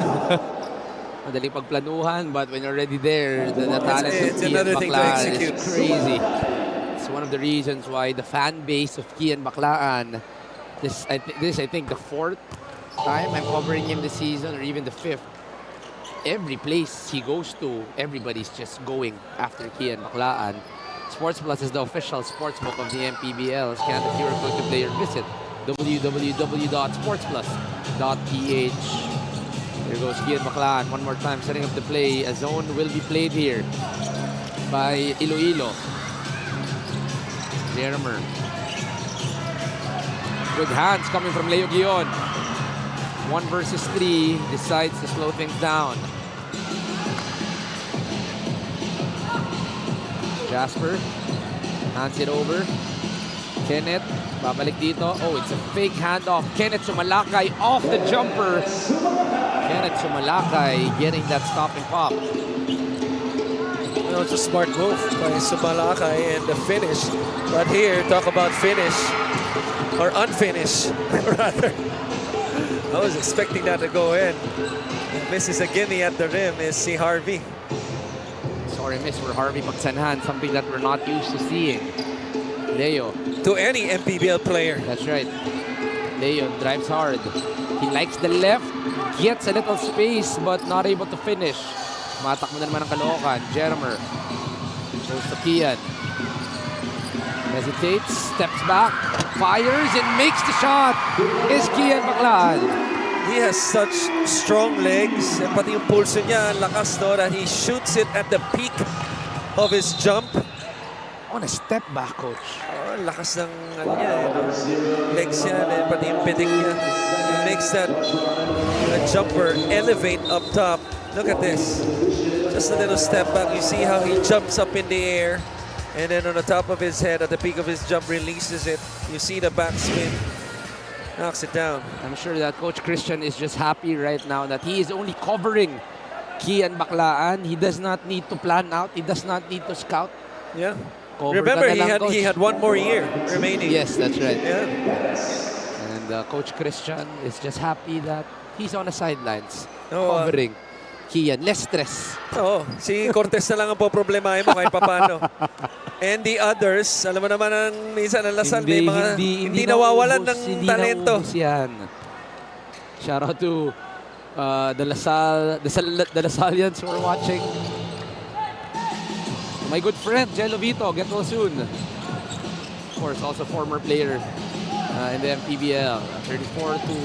Madaling pagplanuhan, but when you're already there, the talent of It's Kian another thing to Baclaan execute. is crazy. It's one of the reasons why the fan base of Kian Baclaan, I think the 4th time I'm covering him this season, or even the 5th. Every place he goes to, everybody's just going after Kian Baclaan. Sports Plus is the official sportsbook of the MPBL. Scan the QR code to play or visit www.sportsplus.ph. Here goes Kian Baclaan one more time, setting up the play. A zone will be played here by Iloilo. Jermer. Good hands coming from Leo Guion. 1 versus 3, decides to slow things down. Jasper hands it over. Kenneth, babalik dito. Oh, it's a fake handoff. Kenneth Sumalakay off the jumper. Kenneth Sumalakay getting that stop and pop. You know, it's a smart move by Sumalakay and the finish. But here, talk about finish or unfinished, rather. I was expecting that to go in. Misses a gimme at the rim is si Harvey. Sorry, miss for Harvey Pagsanhan, something that we're not used to seeing. Leo. To any MPBL player. That's right. Leo drives hard. He likes the left, gets a little space, but not able to finish. Matakbo na naman ang Caloocan. Jermer. Goes to Kian. Hesitates, steps back, fires, and makes the shot. Is Kian Baclaan. He has such strong legs. And pati yung pulso niya, lakas no, that he shoots it at the peak of his jump. On a step back, coach. Oh, lakas ng ano niya, legs niya, and pati yung pitik niya. He makes that jumper elevate up top. Look at this. Just a little step back. You see how he jumps up in the air. And then on the top of his head, at the peak of his jump, releases it. You see the backspin. Knocks it down. I'm sure that Coach Christian is just happy right now that he is only covering Kian Baclaan. He does not need to plan out. He does not need to scout. Yeah. Cover Remember, ka na lang, he had one more year remaining. Yes, that's right. Yeah. And Coach Christian is just happy that he's on the sidelines Oh, covering Kian. Less stress. Oo, si Cortez na lang ang poproblemahin mo kahit papano. And the others, alam mo naman ang minsan ang Lasal, may mga hindi nawawalan ng talento. Hindi yan. Shout out to the Lasalians who are watching. My good friend, Jello Vito, get well soon. Of course, also former player in the MPBL, 34 to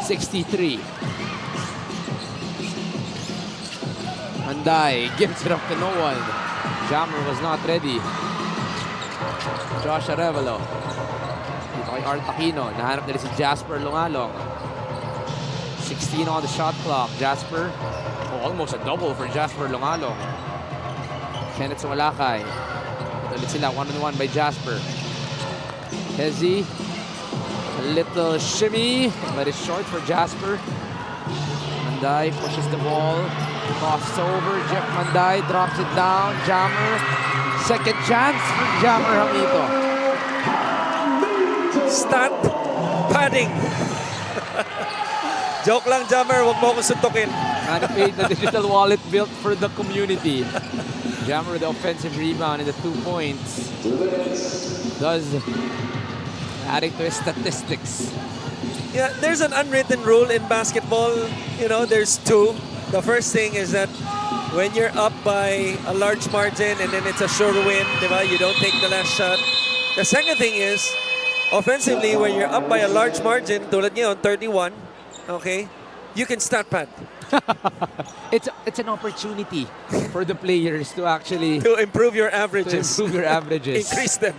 63. Manday gives it up to no one. Jammer was not ready. Josh Arevalo. Dito kay Art Aquino. Nahanap nila si Jasper Lungalong. 16 on the shot clock. Jasper. Oh, almost a double for Jasper Lungalong. Kenneth Sumalakay. Ito ulit sila. One-on-one by Jasper. Hezi. A little shimmy. But it's short for Jasper. Manday pushes the ball. Crosses over. Jeff Manday drops it down. Jammer. Second chance for Jammer Hamito. Stat padding. Joke lang, Jammer. Huwag mo akong suntukin. Manny paid the digital wallet built for the community. Jammer with the offensive rebound and the 2 points. Does adding to his statistics. Yeah, there's an unwritten rule in basketball. You know, there's two. The first thing is that when you're up by a large margin and then it's a sure win, diba? You don't take the last shot. The second thing is, offensively, when you're up by a large margin, tulad niyo, 31, okay, you can stat pad. It's an opportunity for the players to actually To improve your averages. Increase them.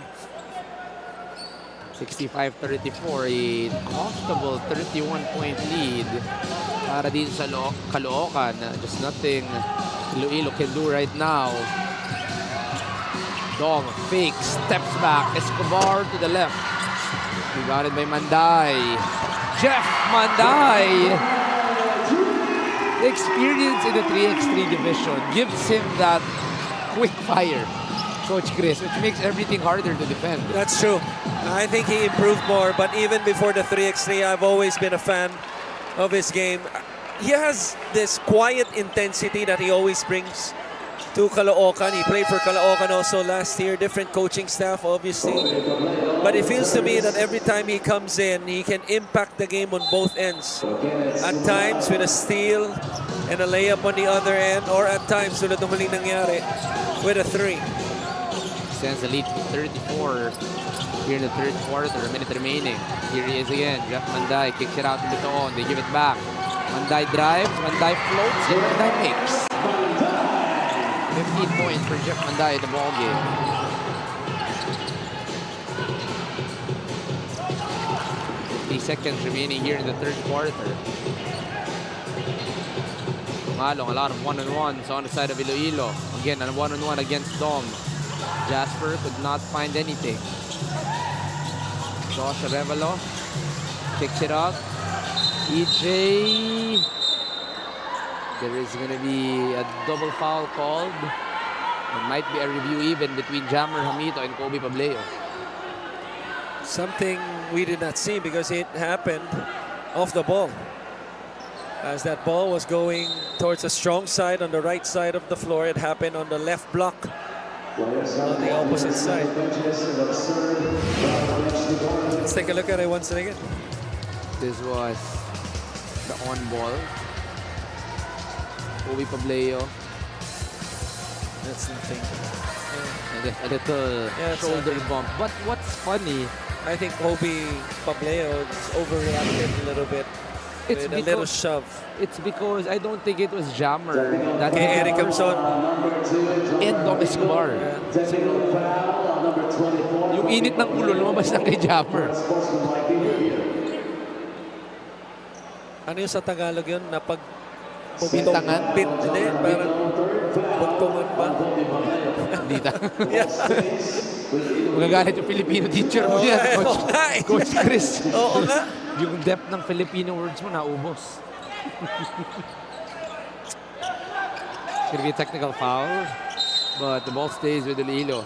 65-34, a comfortable 31-point lead para din sa Caloocan. Just nothing Iloilo can do right now. Dong fake, steps back. Escobar to the left. Rebounded by Manday. Jeff Manday. The experience in the 3x3 division gives him that quick fire, Coach Chris, which makes everything harder to defend. That's true. I think he improved more, but even before the 3x3, I've always been a fan of his game. He has this quiet intensity that he always brings to Caloocan. He played for Caloocan also last year, different coaching staff, obviously. But it feels to me that every time he comes in, he can impact the game on both ends. At times with a steal and a layup on the other end, or at times, tulad ng huling nangyari, with a 3. Sends the lead to 34 here in the third quarter, a minute remaining. Here he is again. Jeff Manday kicks it out to Bitoon. They give it back. Manday drives, Manday floats, and Manday makes. 15 points for Jeff Manday in the ball game. Seconds remaining here in the third quarter. Malong, a lot of one-on-ones on the side of Iloilo. Again, a one-on-one against Dom. Jasper could not find anything. Josh Arevalo kicks it up. EJ. There is going to be a double foul called. There might be a review even between Jammer Hamito and Kobe Pableo. Something we did not see because it happened off the ball. As that ball was going towards the strong side on the right side of the floor, it happened on the left block on the opposite side. Let's take a look at it once again. This was the on ball. Kobe Pableo. That's nothing. A little shoulder bump. But what's funny, I think Kobe Pableo overreacted a little bit. It's with a little shove. It's because I don't think it was Jammer that Kay Eric Camson. and Dom Escobar. Yung init ng ulo lumabas na kay Jammer. Ano yung sa Tagalog yun? Na pag Bintangan? Hindi, parang bugtungan ba? dito. Yeah. Magagalit yung Filipino teacher mo yan, Coach, Oo nga eh. Coach Chris. Oo nga. Yung depth ng Filipino words mo, naubos. It's gonna be a technical foul, but the ball stays with Iloilo.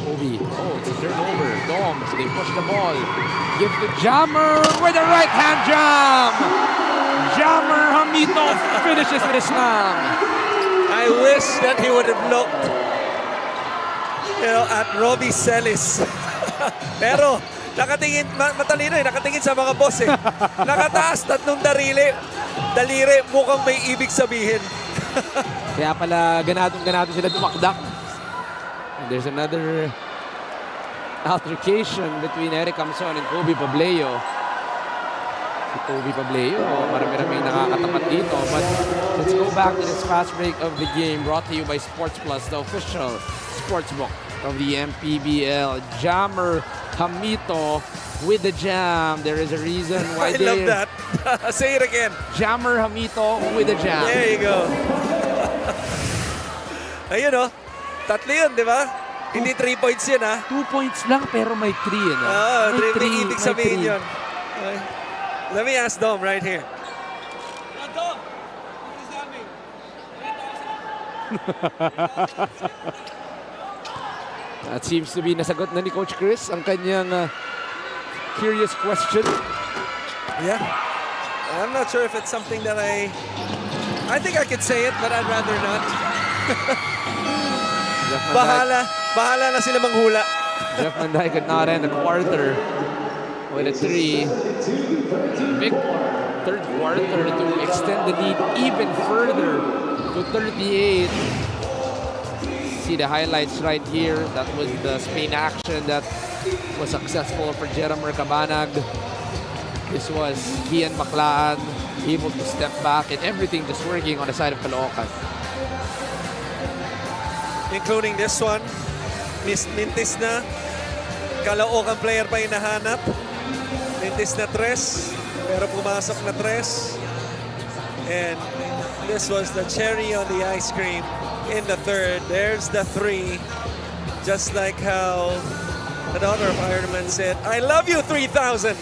Obi. Oh, it's a turnover. Dom. So they push the ball. Give to Jammer with a right hand jam. Jammer Hamito finishes with a slam. I wish that he would have looked, at Robbie Celis. Pero, nakatingin, matalino eh, nakatingin sa mga boss eh. Nakataas, tatlong daliri, mukhang may ibig sabihin. Kaya pala ganadong-ganado sila dumakdak. And there's another altercation between Eric Camson and Kobe Pableo. Si Kobe Pableo, marami-raming nakakatapat dito. But let's go back to this fast break of the game brought to you by Sports Plus, the official sportsbook of the MPBL. Jammer Hamito with the jam. There is a reason why I love that. Say it again. Jammer Hamito with the jam. There you go. Ayun o. Tatlo yun, di ba? Hindi 3 points yun, ha? 2 points lang pero may 3 yun. May ibig sabihin yun. Okay. Let me ask Dom right here. Dom, That seems to be nasagot na ni Coach Chris ang kanyang curious question. Yeah. I'm not sure if it's something that I think I could say it, but I'd rather not. Bahala na sila manghula. Jeff Manday could not end the quarter with a 3. Big third quarter to extend the lead even further to 38. See the highlights right here. That was the Spain action that was successful for Jeromer Cabanag. This was Kian Baclaan able to step back and everything just working on the side of Caloocan. Including this one. Mintis na. Caloocan player pa hinahanap. Mintis na 3. Pero pumasok na 3. And this was the cherry on the ice cream in the third. There's the 3. Just like how the daughter of Ironman said, I love you, 3,000.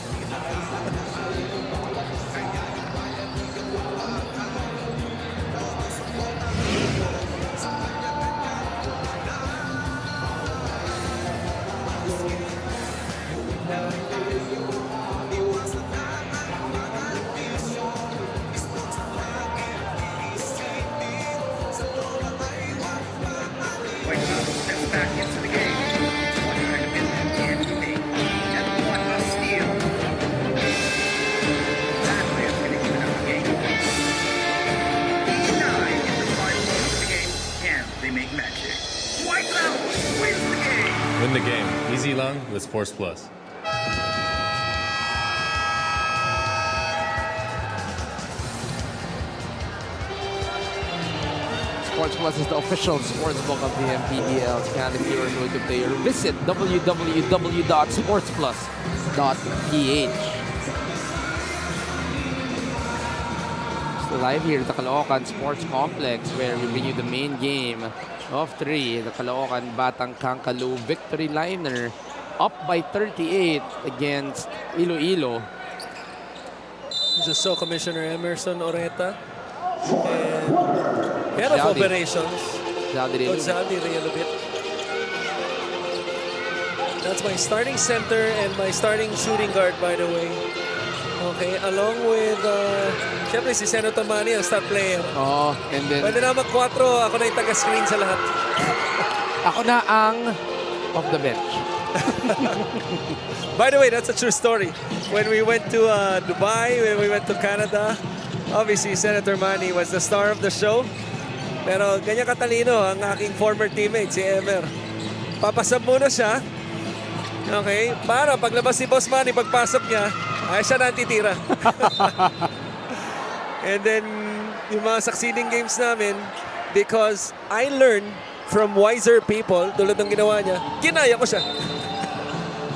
White House steps back into the game. What kind of anything? And what a steal. That way is going to even up the game. 9 in the final moment of the game. Can they make magic? White House wins the game. Win the game. Easy long with Sports Plus. Sports Plus is the official sportsbook of the MPBL. And if you're going to play, visit www.sportsplus.ph. Still live here at the Caloocan Sports Complex where we bring you the main game of 3. The Caloocan Batang Kangkalu victory liner up by 38 against Iloilo. Just saw Commissioner Emerson Oreta. And head of operations. Coach Zaldi Realobit. That's my starting center and my starting shooting guard, by the way. Okay, along with, syempre si Senator Manny, ang star player. Oh, and then Pwede na mag-4, ako na yung taga-screen sa lahat. ako na ang off the bench. By the way, that's a true story. When we went to Dubai, when we went to Canada, obviously Senator Manny was the star of the show. Pero ganyan katalino ang aking former teammate, si Emer. Papasab muna siya. Okay? Para paglabas si Boss Manny, pagpasok niya, ay siya na ang titira. And then, yung mga succeeding games namin, because I learned from wiser people, tulad ng ginawa niya, kinaya ko siya.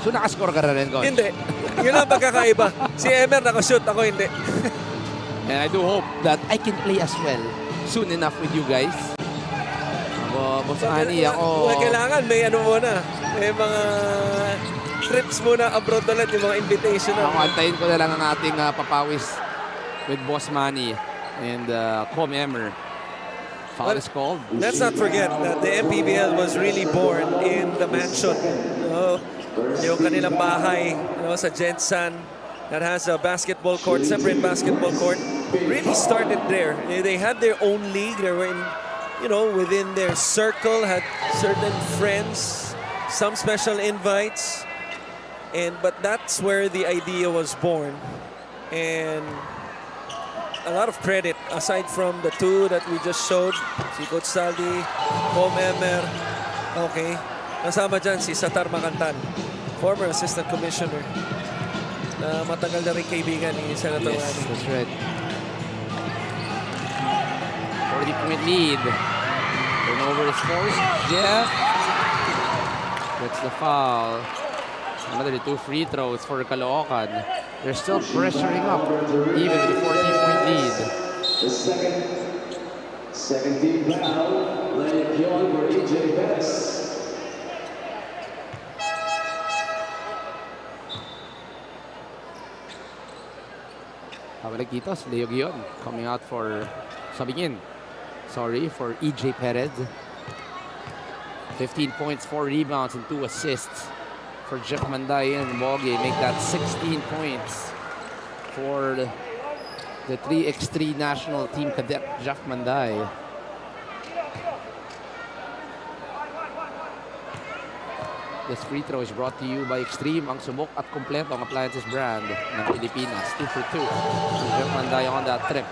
So nakascore ka na rin, Coach? Hindi. Yun ang pagkakaiba. Si Emer nakashoot, ako hindi. And I do hope that I can play as well soon enough with you guys. Boss Manny, ako... Kailangan may ano muna. May mga trips muna abroad ulit, yung mga invitation. Ako, antayin ko na lang ang ating papawis with Boss Manny and Com Emmer. Foul is called. Let's not forget that the MPBL was really born in the mansion. Yung kanilang bahay sa Jensan that has a basketball court, separate basketball court. Really started there. They had their own league. They were in, within their circle, had certain friends, some special invites. But that's where the idea was born. And a lot of credit aside from the two that we just showed, si Coach Saldi, Com Emmer, okay. Kasama dyan si Satar Makantan, former assistant commissioner na matagal na rin kaibigan ni Senator Yes, Manny. that's right. 40-point lead. Turnover is forced. Jeff gets the foul. Another 2 free throws for Caloocan. They're still pressuring up, even with a 40-point lead. The second team foul, laying it on for EJ Perez. Kabalikitos, Leo Guion coming out for Sabingin. Sorry, for EJ Perez. 15 points, 4 rebounds, and 2 assists for Jeff Manday in the ballgame. Make that 16 points for the 3x3 national team cadet, Jeff Manday. This free throw is brought to you by Extreme, ang subok at kompleto ang appliances brand ng Pilipinas. 2 for 2. So Jeff Manday on that trip.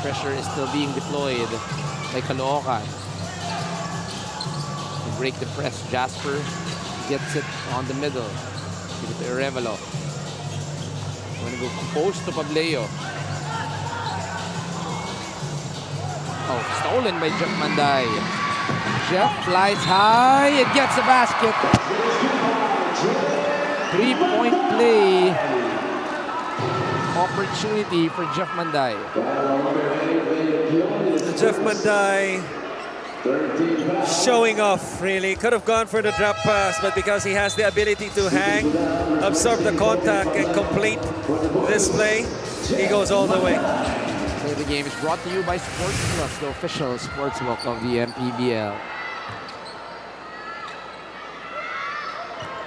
Pressure is still being deployed by Caloocan. To break the press, Jasper gets it on the middle. Give it to Arevalo. Going to go post to Pableo. Oh, stolen by Jeff Manday. Jeff flies high and gets a basket. 3-point play opportunity for Jeff Manday. Jeff Manday showing off, really. Could have gone for the drop pass, but because he has the ability to hang, absorb the contact, and complete this play, he goes all the way. So the game is brought to you by Sports Plus, the official sportsbook of the MPBL.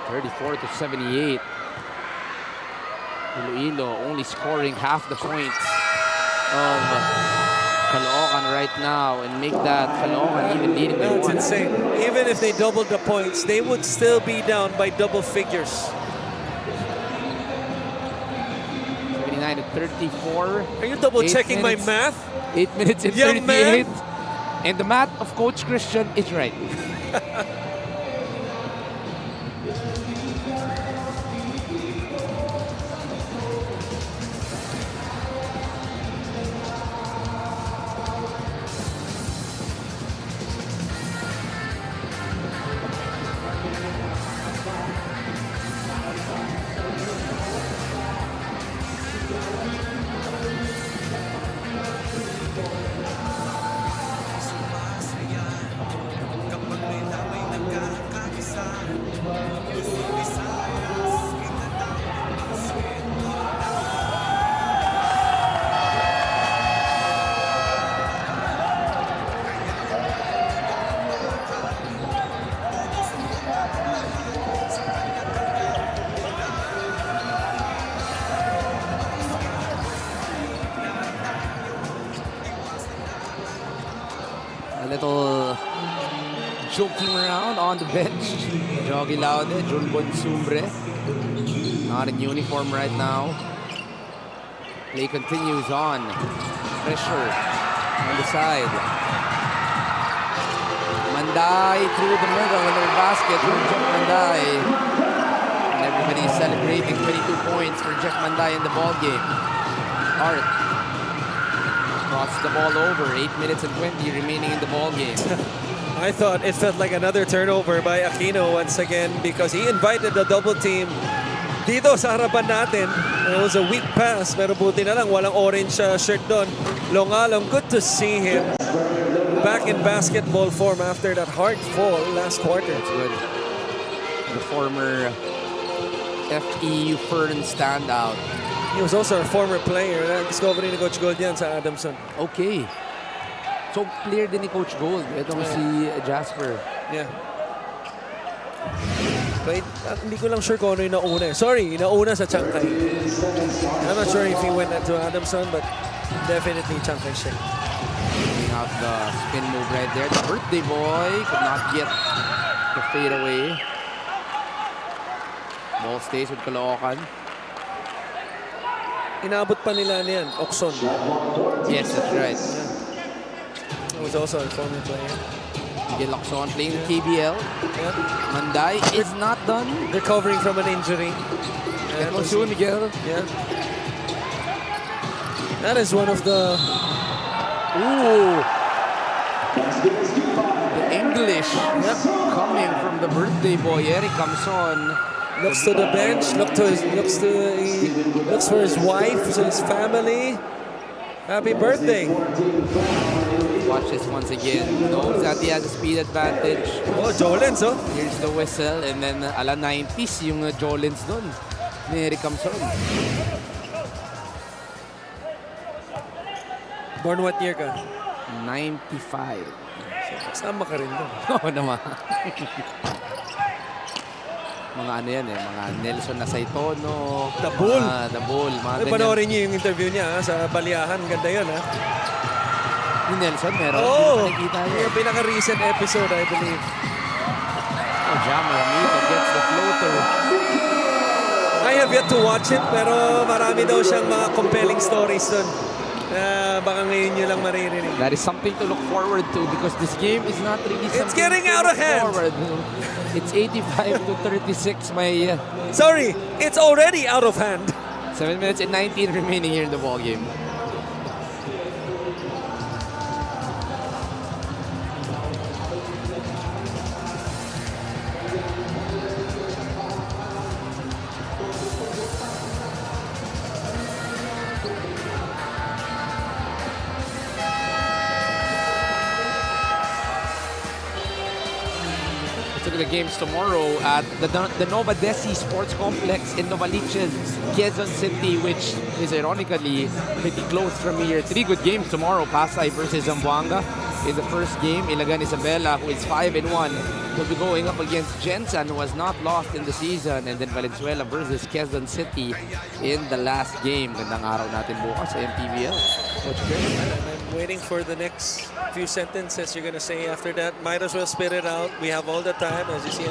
34-78. Iloilo only scoring half the points of Caloocan right now and make that Caloocan even leading by That's 1. insane. Even if they doubled the points, they would still be down by double figures. 79-34. Are you double checking my math? 8 minutes and Young 38. man. And the math of Coach Christian is right. Little joking around on the bench. Jogi Laude, Junbon Sumbre. Not in uniform right now. Play continues on. Pressure on the side. Manday through the middle, another basket from Jeff Manday. And everybody's celebrating 22 points for Jeff Manday in the ball game. Art crosses the ball over. 8 minutes and 20 remaining in the ball game. I thought it felt like another turnover by Aquino once again because he invited the double team Dito sa harapan natin, it was a weak pass, pero buti na lang, walang orange shirt doon. Longalong, good to see him back in basketball form after that hard fall last quarter. That's good. The former FEU Fern standout. He was also a former player. Discovery ni Coach Gold yan sa Adamson. Okay. So, player din ni Coach Gold. Itong si Jasper. Yeah. Played, hindi ko lang sure kung ano yung nauna. Sorry, nauna sa Chiangkai. I'm not sure if he went to Adamson, but definitely Chiangkai Shek. Bring out the spin move right there. The birthday boy could not get the fade away. Ball stays with Caloocan. Inabot pa nila niyan, Oxon. Yes, that's right. He was also a former player. Miguel Lacson playing the KBL. Yeah. Manday is not done. Recovering from an injury. Get well soon, Miguel. Yeah. That is one of the... Ooh. The English coming from the birthday boy. Eric Camson. Looks to the bench, looks for his wife, to his family. Happy birthday. Watch this once again. Knows that he has a speed advantage. Oh, Jolens, oh. Here's the whistle, and then ala 90s yung Jolens doon ni Eric Camson. Born what year ka? 95. Kasama ka rin doon. Oo naman. Mga ano yan eh, mga Nelson Nasaitono. The Bull. The Bull. Mga Ay, ganyan. panoorin niyo yung interview niya sa Baliahan. Ganda yun, ha? Ni Nelson meron. Oh, Hindi ko nakikita yun. yung pinaka-recent episode, I believe. Oh, Jammer Amito gets the floater. I have yet to watch it, pero marami daw siyang mga compelling stories doon. Baka ngayon nyo lang maririnig. That is something to look forward to because this game is not really something getting to out look of hand. forward. It's 85 to 36. My Sorry, it's already out of hand. 7 minutes and 19 remaining here in the ball game. Let's look at the games tomorrow at the Nova Desi Sports Complex in Novaliches, Quezon City, which is ironically pretty close from here. 3 good games tomorrow. Pasay versus Zamboanga in the first game. Ilagan Isabela, who is 5-1, will be going up against Jensen, who has not lost in the season. And then Valenzuela versus Quezon City in the last game. Gandang araw natin bukas sa MPBL. Coach Chris. I'm waiting for the next few sentences you're gonna say after that. Might as well spit it out. We have all the time, as you see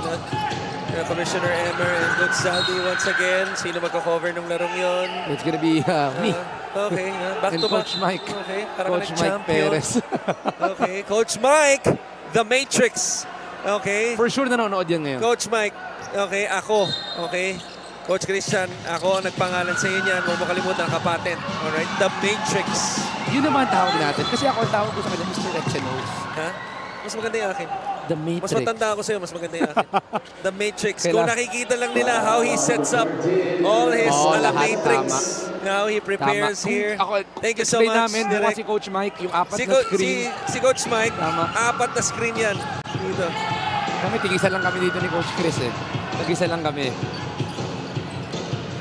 Commissioner Emmer and Good Saldi once again. Sino magka-cover ng larong yon? It's gonna be me. Okay, back And to back. Coach Mike. Okay, parang Coach Mike nag-champion. Perez. Okay, Coach Mike, the Matrix. Okay, For sure nanonood yan ngayon. Coach Mike. Okay, ako. Okay. Coach Christian, ako ang nagpangalan sa inyo yan. Huwag mo kalimutan, kapatent. Alright, the Matrix. Yun naman ang tawag natin. Kasi ako ang tawag ko sa kanya, Mr. X and O's. Ha? Mas maganda yung akin. The Mas Matrix. matanda ako sa'yo, mas maganda yung akin. The Matrix. Kailan- Kung nakikita lang nila how he sets up all his lahat Matrix. tama. How he prepares Tama. here. Ako, Thank you so explain much, namin, Direk. bukas si Coach Mike, yung apat Si, na screen. si Coach Mike, Tama. 4 na screen yan. Dito. Kami, tigisa lang kami dito ni Coach Chris eh. Tigisa lang kami.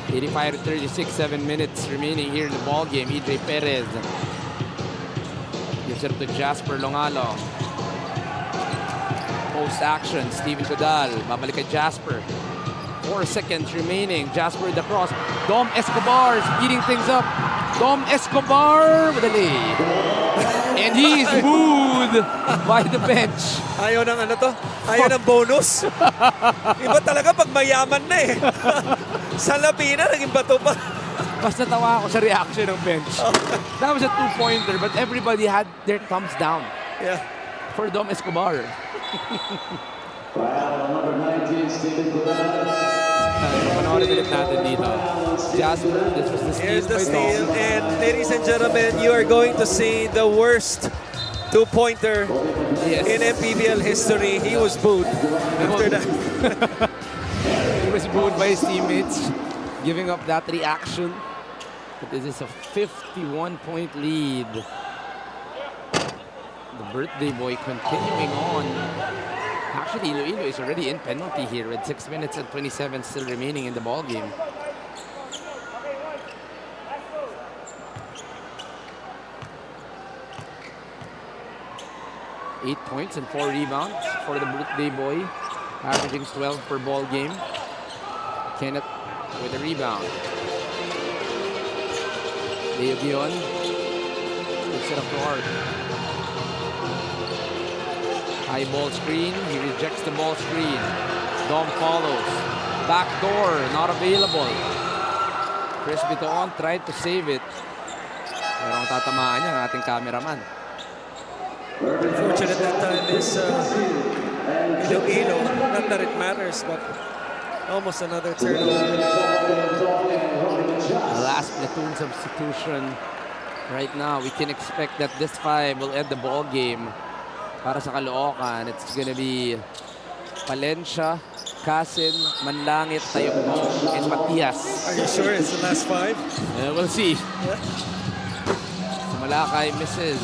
85 to 36, 7 minutes remaining here in the ball game. EJ Perez gives it up to Jasper Longalong. Post action, Steven Codal. Babalik kay Jasper. 4 seconds remaining. Jasper the cross. Dom Escobar speeding things up. Dom Escobar with a lead. And he's booed by the bench. Ayaw ng ano to? Ayaw ng bonus? Iba talaga pag mayaman na eh. Sa Lapina, naging bato pa. Mas natawa ako sa reaction ng bench. That was a 2-pointer, but everybody had their thumbs down Yeah. for Dom Escobar. Panoorin ulit natin dito. Jasper, this was the steal Here's the by steal. Dom. And ladies and gentlemen, you are going to see the worst two-pointer Yes. in MPBL history. He was booed after that. He was booed by his teammates. giving up that reaction. But this is a 51-point lead. The birthday boy continuing on. Actually, Iloilo is already in penalty here with 6 minutes and 27 still remaining in the ball game. Eight points and 4 rebounds for the birthday boy, averaging 12 per ball game. Kenneth with a rebound. Leo Guion takes it up to Art. High ball screen. He rejects the ball screen. Dom follows. Back door, not available. Chris Bitoon tried to save it. Pero ang tatamaan niya ang ating cameraman. Unfortunate that time is Iloilo. Not that it matters, but almost another turnover. The last platoon substitution right now. We can expect that this 5 will end the ball game. Para sa Caloocan, it's gonna be Palencia, Casin, Manlangit, Tayong, and Matias. Are you sure it's the last 5? We'll see. Malakay misses.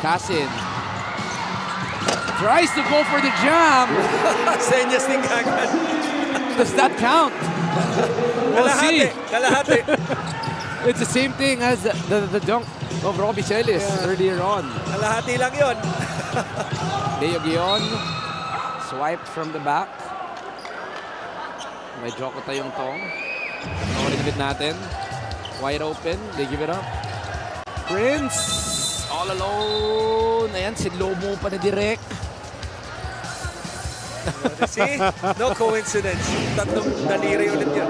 Casin tries to go for the jam. Senyas ni Kagan. Does that count? We'll see. Kalahati. It's the same thing as the dunk of Robbie Celis earlier on. Kalahati lang yun. Leo Guion, swiped from the back. May Joko Tayong Tong. Nakulit natin. Wide open, they give it up. Prince, all alone. Ayan, si Lomo pa na direct. See? No coincidence. Tatlong daliri ulit yun.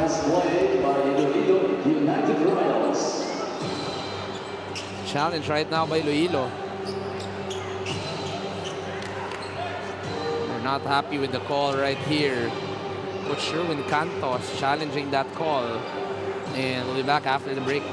Challenge right now by Iloilo. They're not happy with the call right here. Coach Sherwin Cantos challenging that call. And we'll be back after the break.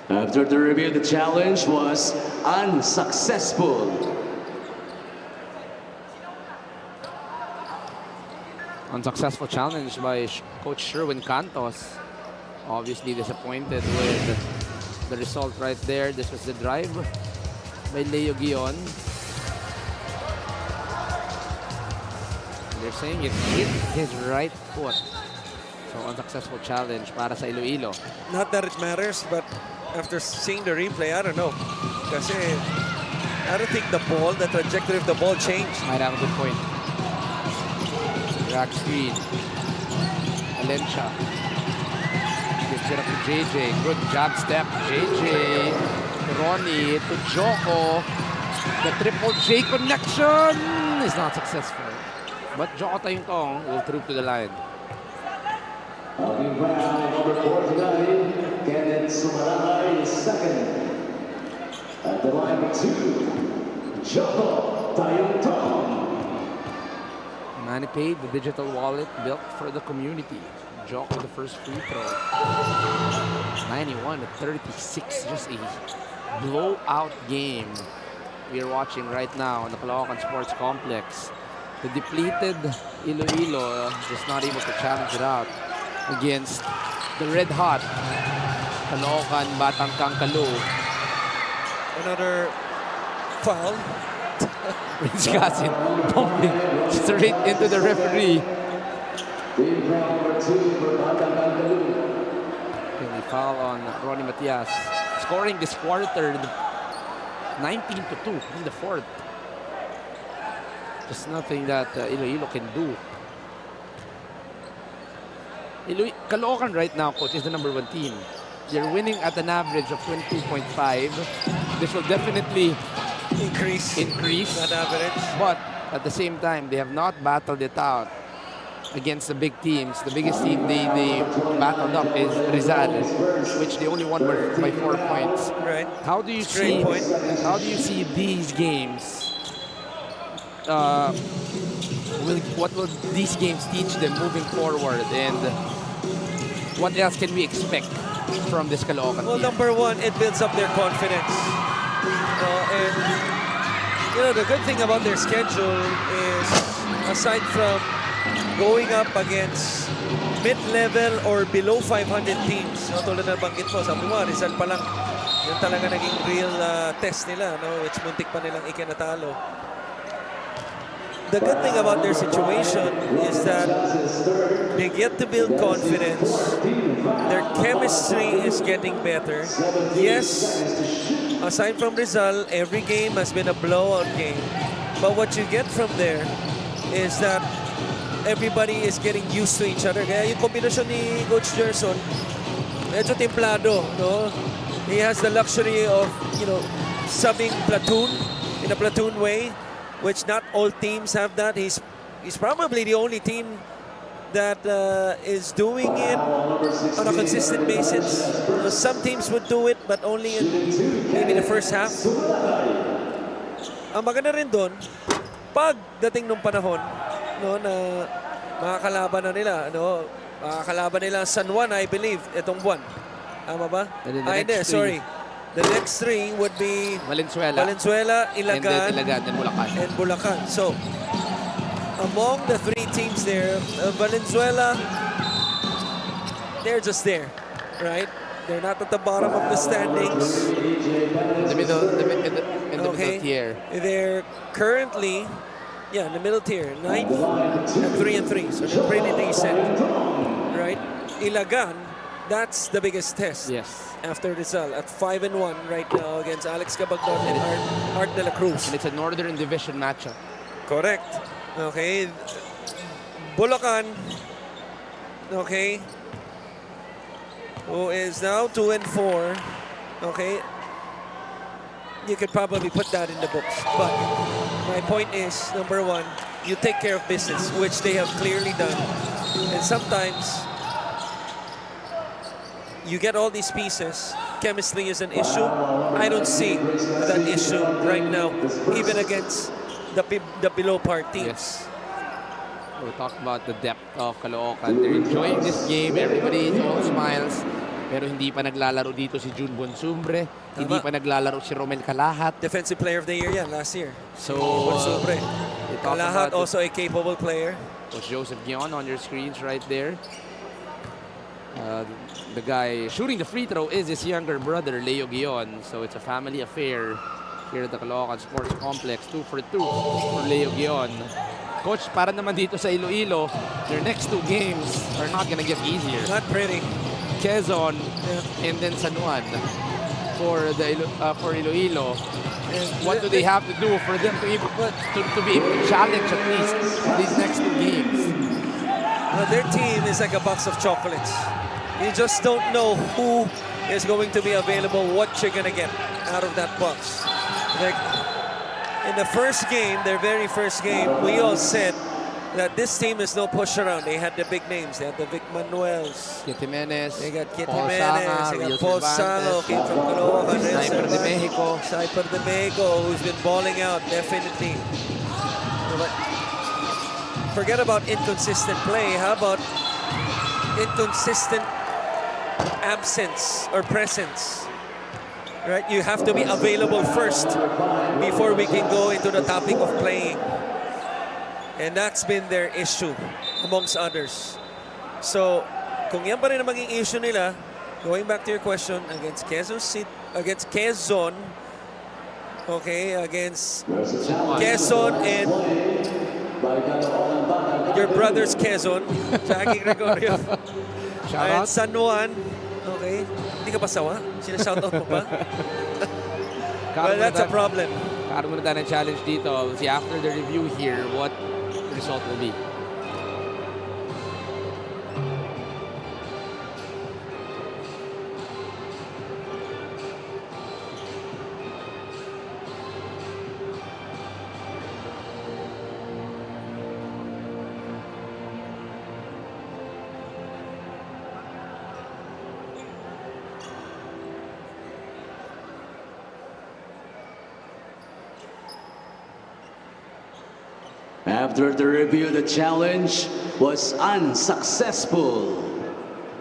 After the review, the challenge was unsuccessful. Unsuccessful challenge by Coach Sherwin Cantos. Obviously disappointed with the result right there. This was the drive by Leo Guion. They're saying it hit his right foot. So unsuccessful challenge para sa Iloilo. Not that it matters, but after seeing the replay, I don't know. Kasi I don't think the trajectory of the ball changed. Might have a good point. Drag screen. Valencia. Gives it up to JJ. Good jab step. JJ. Ronnie to Joko. The triple J connection is not successful. But Joko Tayong Tong will troop to the line. Number 49, Kenneth Sumalakay is second. At the line of 2, Joko Tayong Tong. Manny paid the digital wallet built for the community. Joko the first free throw. 91-36, just a blowout game we are watching right now on the Caloocan Sports Complex. The depleted Iloilo just not able to challenge it out against the red-hot Caloocan Batang Kangkalu. Another foul. Prince Casin bumping straight into the referee. Number 2 for Batang Kangkalu. Penalty foul on Ronnie Matias. Scoring this quarter 19-2 in the fourth. Just nothing that Iloilo can do. Caloocan right now, coach, is the number 1 team. They're winning at an average of 22.5. This will definitely increase that average. But at the same time, they have not battled it out against the big teams. The biggest team they battled up is Rizal, which they only won by 4 points. Right. How do you Straight see? point. How do you see these games? What will these games teach them moving forward, and what else can we expect from this Caloocan Well, team? number one, it builds up their confidence. And you know, the good thing about their schedule is, aside from going up against mid-level or below 500 teams, no, tulad na banggit mo, sabi mo, Rizal pa lang, yun talaga naging real test nila, no, which muntik pa nilang ikinatalo. The good thing about their situation is that they get to build confidence. Their chemistry is getting better. Yes, aside from Rizal, every game has been a blowout game. But what you get from there is that everybody is getting used to each other. Kaya yung kombinasyon ni Coach Gerson, medyo templado, no? He has the luxury of, you know, subbing platoon in a platoon way, which not all teams have that. He's probably the only team that is doing it on a consistent basis. Some teams would do it, but only in maybe the first half. Ang maganda rin doon, pagdating ng panahon, no, na makakalaban na nila, no, makakalaban nila San Juan, I believe, itong buwan. Tama ba? Sorry. The next three would be Valenzuela, Ilagan, and Bulacan. So, among the three teams there, Valenzuela, they're just there, right? They're not at the bottom of the standings. In the middle tier. They're currently, in the middle tier, 9th and 3-3. So they're pretty decent, right? Ilagan, that's the biggest test. Yes. After Rizal at 5-1 right now against Alex Cabagnon and Art de la Cruz. And it's a Northern Division matchup. Correct. Okay. Bulacan. Okay. Who is now 2-4. Okay. You could probably put that in the books. But my point is, number one, you take care of business, which they have clearly done. And sometimes you get all these pieces. Chemistry is an issue. I don't see that issue right now, even against the below part teams. Yes. We'll talk about the depth of Caloocan. They're enjoying this game. Everybody is all smiles. Pero hindi pa naglalaro dito si June Bonsumbre. Hindi pa naglalaro si Romel Calahat. Defensive Player of the Year last year. So, Bonsumbre. Calahat also a capable player. Coach Joseph Guion on your screens right there. The guy shooting the free throw is his younger brother, Leo Guion. So it's a family affair here at the Caloocan Sports Complex. 2 for 2 for Leo Guion. Coach, para naman dito sa Iloilo, their next two games are not gonna get easier. Not pretty. Quezon and then San Juan for Iloilo. And what do they have to do for them to be able to challenge at least these next two games? Well, their team is like a box of chocolates. You just don't know who is going to be available, what you're going to get out of that box. Like, in the first game, their very first game, we all said that this team is no push around. They had the big names. They had the Vic Manuels. Kit Jimenez. They got Kit Paul Jimenez. Sanga, They got Rio Paul Cervantes, Salo, came from Caloocan. Sniper de Mexico. Sniper de Mexico, who's been balling out, definitely. But forget about inconsistent play. How about inconsistent absence or presence? Right? You have to be available first before we can go into the topic of playing. And that's been their issue, amongst others. So, kung yan pa rin ang maging issue nila, going back to your question, against Quezon, okay, against Quezon and your brother's Quezon, Jackie Gregorio, and San Juan, okay, hindi ka ba sawa? Sina-shoutout mo pa? Well, that's a problem. Karoon muna tayo ng challenge dito. See, after the review here, what the result will be. After the review, the challenge was unsuccessful.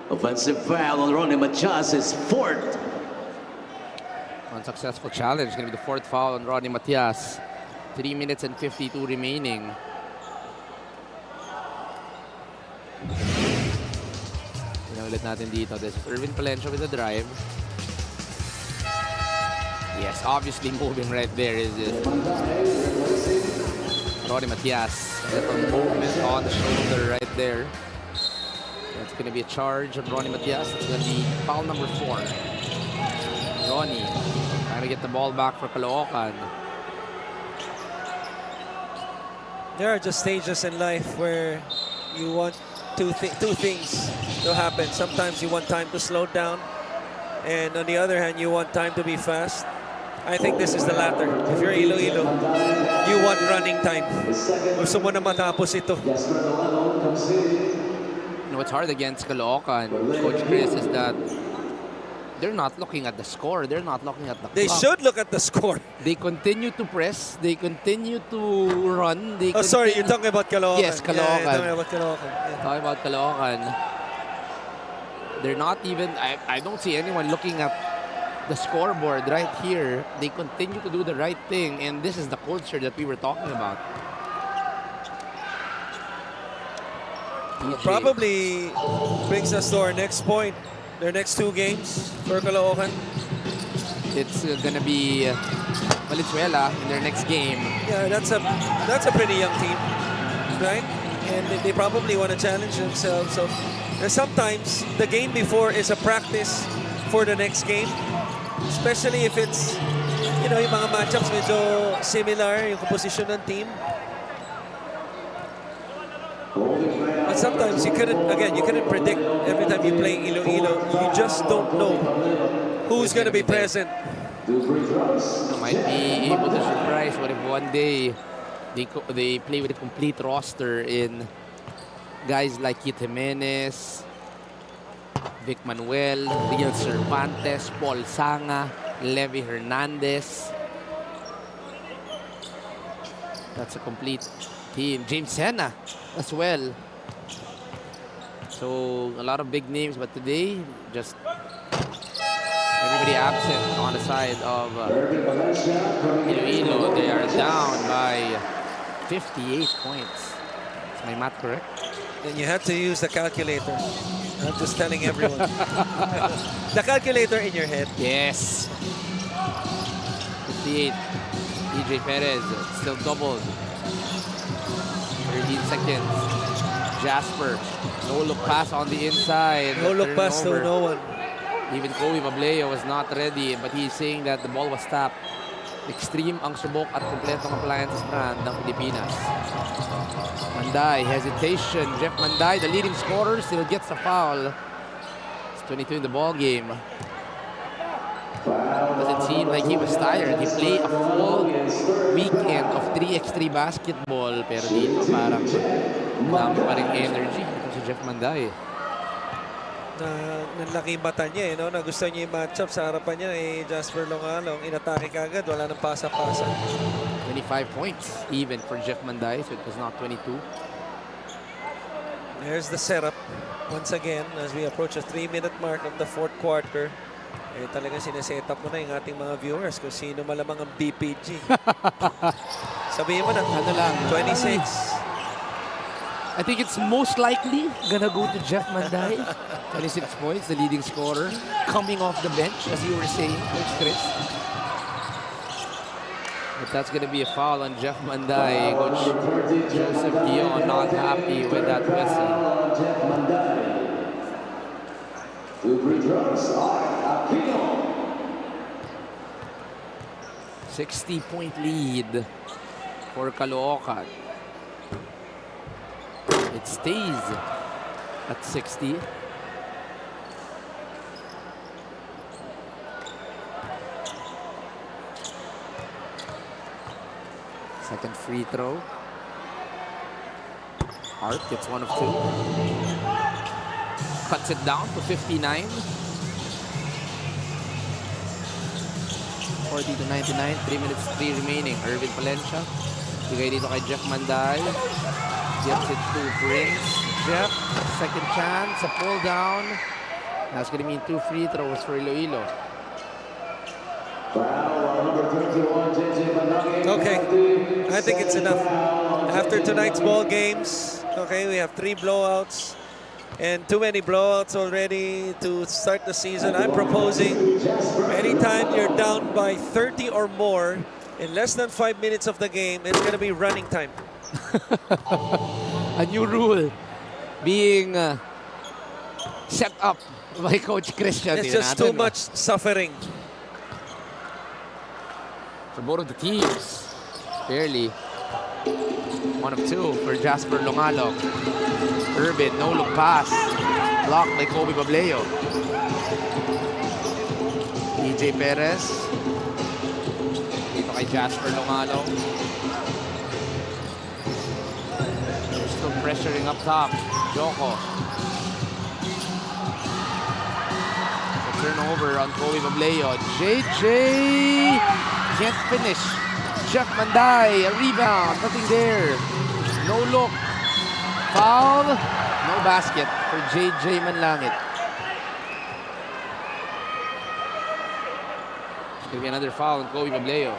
Offensive foul on Ronnie Matias' fourth. Unsuccessful challenge. Going to be the fourth foul on Ronnie Matias. 3 minutes and 52 remaining. Ulit natin dito. This is Irvin Palencia with the drive. Yes, obviously moving right there is Ronnie Matias. A little movement on the shoulder right there. That's going to be a charge on Ronnie Matias. It's going to be foul number 4. Ronnie trying to get the ball back for Caloocan. There are just stages in life where you want two things to happen. Sometimes you want time to slow down, and on the other hand, you want time to be fast. I think this is the latter. If you're Iloilo, you want running time. Gusto mo na matapos ito. You know, what's hard against Caloocan, Coach Chris, is that they're not looking at the score. They're not looking at the They clock. should look at the score. They continue to press. They continue to run. They Oh, sorry, you're continue- talking about Caloocan. Yes, Caloocan. Yeah, you're talking about Caloocan. Yeah. Talking about Caloocan. They're not even, I don't see anyone looking at the scoreboard right here. They continue to do the right thing, and this is the culture that we were talking about. TJ. Probably brings us to our next point. Their next 2 games for Caloocan. It's gonna be Valenzuela in their next game. Yeah, that's a pretty young team, right? And they probably want to challenge themselves. So sometimes the game before is a practice for the next game, especially if it's, you know, yung mga matchups medyo similar yung composition ng team. But sometimes you couldn't predict every time you play Iloilo. You just don't know who's going to be present. Might be able to surprise. What if one day they play with a complete roster in guys like Kit Jimenez, Vic Manuel, Riel Cervantes, Paul Sanga, Levi Hernandez. That's a complete team. James Sena as well. So a lot of big names, but today just everybody absent on the side of Iloilo. They are down by 58 points. Is my math correct? And you had to use the calculator. I'm just telling everyone. The calculator in your head. Yes. 58. DJ Perez still doubled. 13 seconds. Jasper. No look pass on the inside. No look pass to Turnover. no one. Even Kobe Bableo was not ready, but he's saying that the ball was tapped. Extreme ang subok at kompletong appliances brand ng Pilipinas. Manday, hesitation. Jeff Manday, the leading scorer, still gets a foul. It's 22 in the ball game. Doesn't seem like he was tired. He played a full weekend of 3x3 basketball, pero dito parang dami pa rin energy. Ito si Jeff Manday. Nanlaki mata niya, no? Na gusto niya yung matchup sa harapan niya Jasper Longalong. Inatake kagad, wala nang pasa-pasa. 25 points even for Jeff Manday, so it was not 22. There's the setup. Once again, as we approach a 3-minute mark of the 4th quarter, talagang sineset-up mo na yung ating mga viewers kung sino malamang ang BPG. Sabihin mo na, Ano lang, 26. I think it's most likely gonna go to Jeff Manday. 26 points, the leading scorer, coming off the bench, as you were saying, Coach Chris. But that's gonna be a foul on Jeff Manday. Coach Joseph Dion not happy with that whistle. Jeff Manday. To free throws are Aquino. 60-point lead for Caloocan. It stays at 60. Second free throw. Hart gets one of 2. Cuts it down to 59. 40 to 99. 3 minutes 3 remaining. Irvin Palencia Bigay dito kay Jeff Manday. Gives it to Prince. Jeff, second chance, a pull down. That's going to mean 2 free throws for Iloilo. Okay, I think it's enough. After tonight's ball games, okay, we have 3 blowouts and too many blowouts already to start the season. I'm proposing anytime you're down by 30 or more in less than 5 minutes of the game, it's going to be running time. A new rule being set up by Coach Christian. It's just too much suffering. For both of the teams. Barely. 1 of 2 for Jasper Longalong. Urban, no look pass. Blocked by Kobe Bableo. EJ Perez. Dito kay Jasper Longalong. They're still pressuring up top. Joko. The turnover on Kobe Bableo. JJ can't finish. Jeff Manday, a rebound, nothing there. No look. Foul. No basket for JJ Manlangit. It's going to be another foul on Kobe Bableo.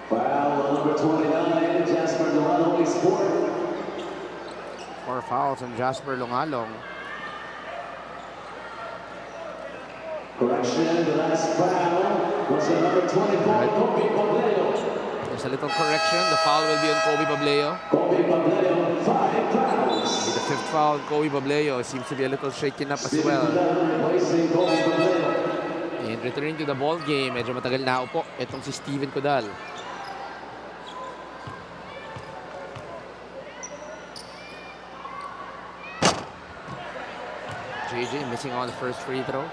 Foul on number 29, Jasper Longalong is 4. 4 fouls on Jasper Longalong. Correction, the last foul was on number 24, Kobe Bableo. There's a little correction. The foul will be on Kobe Bableo. Kobe Bableo, 5 fouls. The 5th foul on Kobe Bableo seems to be a little shaken up as well. Replacing Kobe Bableo. And returning to the ball game, medyo matagal na upo itong si Steven Codal. JJ missing on the first free throw.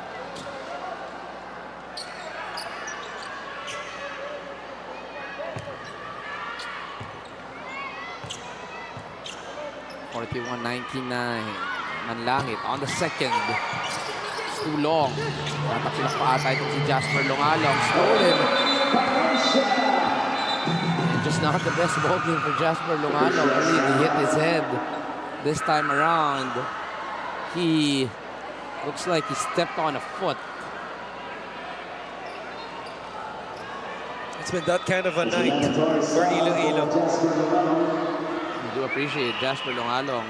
$41.99. Manlangit on the second. It's too long. Tatakilak pa ata itong si Jasper Longalong. Stolen. And just not the best ball game for Jasper Longalong. Early he hit his head. This time around, he looks like he stepped on a foot. It's been that kind of a night for Iloilo. We do appreciate Jasper Longalong.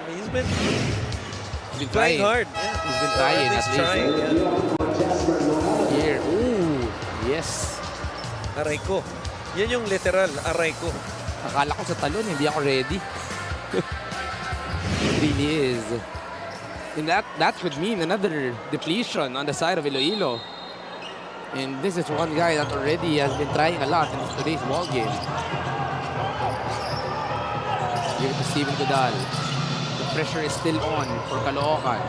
He's been trying playing hard. He's been trying at least. Trying, yeah. Here. Ooh. Yes. Aray ko. Yan yung literal, aray ko. Akala ko sa talon, hindi ako ready. It really is. And that could mean another depletion on the side of Iloilo. And this is one guy that already has been trying a lot in today's ball game. Give it to Steven Codal. The pressure is still on for Caloocan.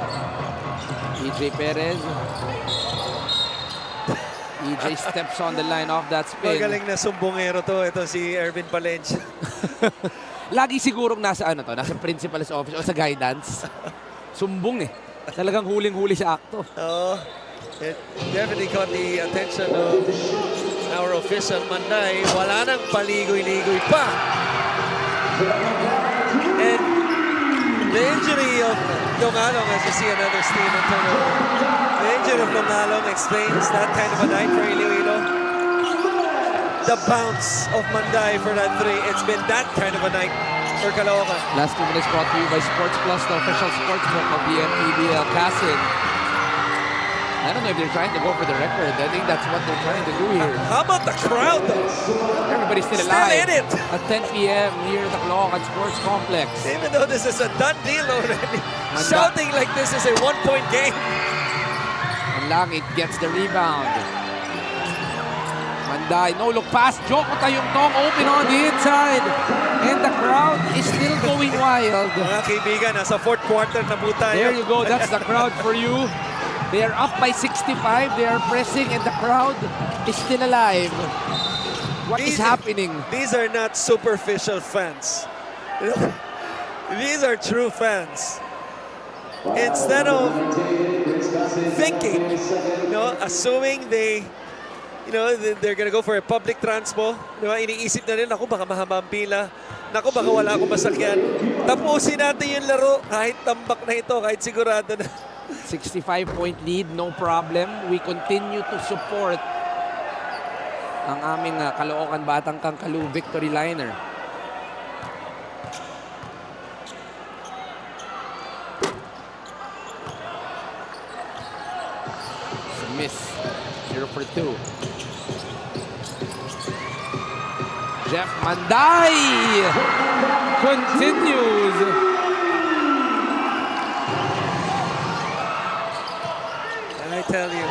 EJ Perez. EJ steps on the line off that spin. Magaling na sumbongero to. Ito si Ervin Palencia. Lagi sigurong nasa nasa principal's office o sa guidance. Sumbong eh. Talagang huling-huli sa akto. Oh, it definitely caught the attention of our official Manday. Wala nang paligoy-ligoy pa. And the injury of Longalong, as you see another steal and turnover. The injury of Longalong explains that kind of a night for Iloilo. The bounce of Manday for that 3. It's been that kind of a night for Caloocan. Last 2 minutes brought to you by Sports Plus, the official sports book of the MPBL Cassin. I don't know if they're trying to go for the record. I think that's what they're trying to do here. How about the crowd, though? Everybody's still Still alive. in it. At 10 p.m. here at the Caloocan Sports Complex. Even though this is a done deal already, shouting like this is a one-point game. Manlangit gets the rebound. Manday, no look pass. Joko Tayong Tong open on the inside. And the crowd is still going wild. Mga kaibigan, nasa 4th quarter na po tayo. There you go. That's the crowd for you. They are up by 65. They are pressing and the crowd is still alive. What is happening? These are not superficial fans. These are true fans. instead of thinking, assuming they're gonna go for a public transpo, iniisip na rin, ako baka mahaba ang pila, naku baka wala akong masakyan. Tapusin natin yung laro kahit tambak na ito, kahit sigurado na. 65-point lead, no problem. We continue to support ang aming Caloocan Batang Kangkalu victory liner. Miss, 0 for 2. Jeff Manday continues. I tell you,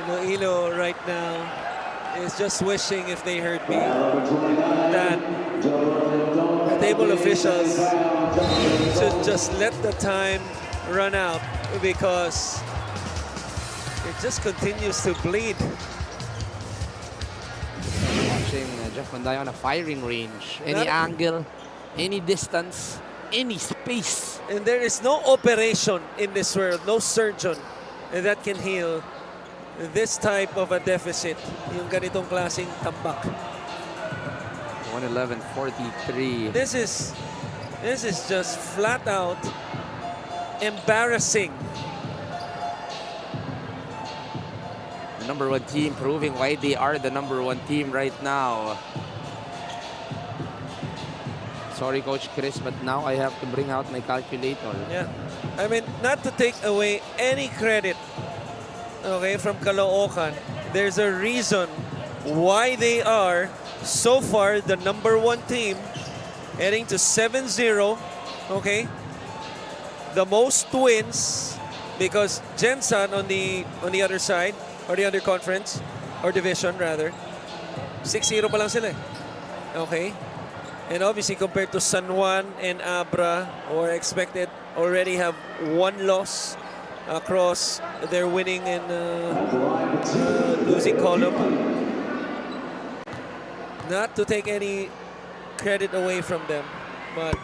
Iloilo right now is just wishing, if they heard me, that the table officials should just let the time run out, because it just continues to bleed. Watching Jeff Manday on a firing range. Any angle, any distance, any space. And there is no operation in this world, no surgeon that can heal this type of a deficit, yung ganitong klaseng tambak. 111-43. This is just flat out embarrassing. The number 1 team proving why they are the number 1 team right now. Sorry, Coach Chris, but now I have to bring out my calculator. Yeah, I mean, not to take away any credit, okay, from Caloocan, there's a reason why they are so far the number 1 team, heading to 7-0, okay? The most wins, because Jensen on the other side, or the other conference, or division rather, 6-0 pa lang sila, okay? And obviously compared to San Juan and Abra, or expected, already have 1 loss across their winning and losing column. Not to take any credit away from them, but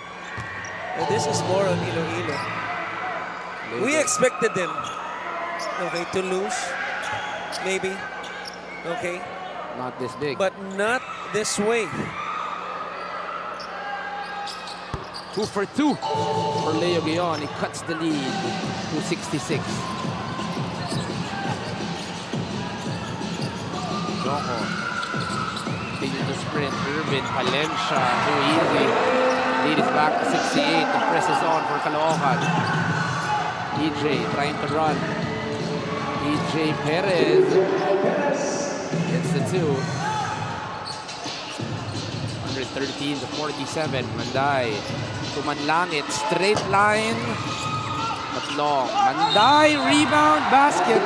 this is more on Iloilo. We expected them, okay, to lose, maybe, okay. Not this big. But not this way. 2 for 2 for Leo Guion. He cuts the lead to 66. Joko. Continue to sprint. Irvin Palencia. Too easy. Lead is back to 68. The press is on for Caloocan. EJ trying to run. EJ Perez gets the 2. 113-47. Manday to Manlangit. Straight line. But long. Manday rebound basket.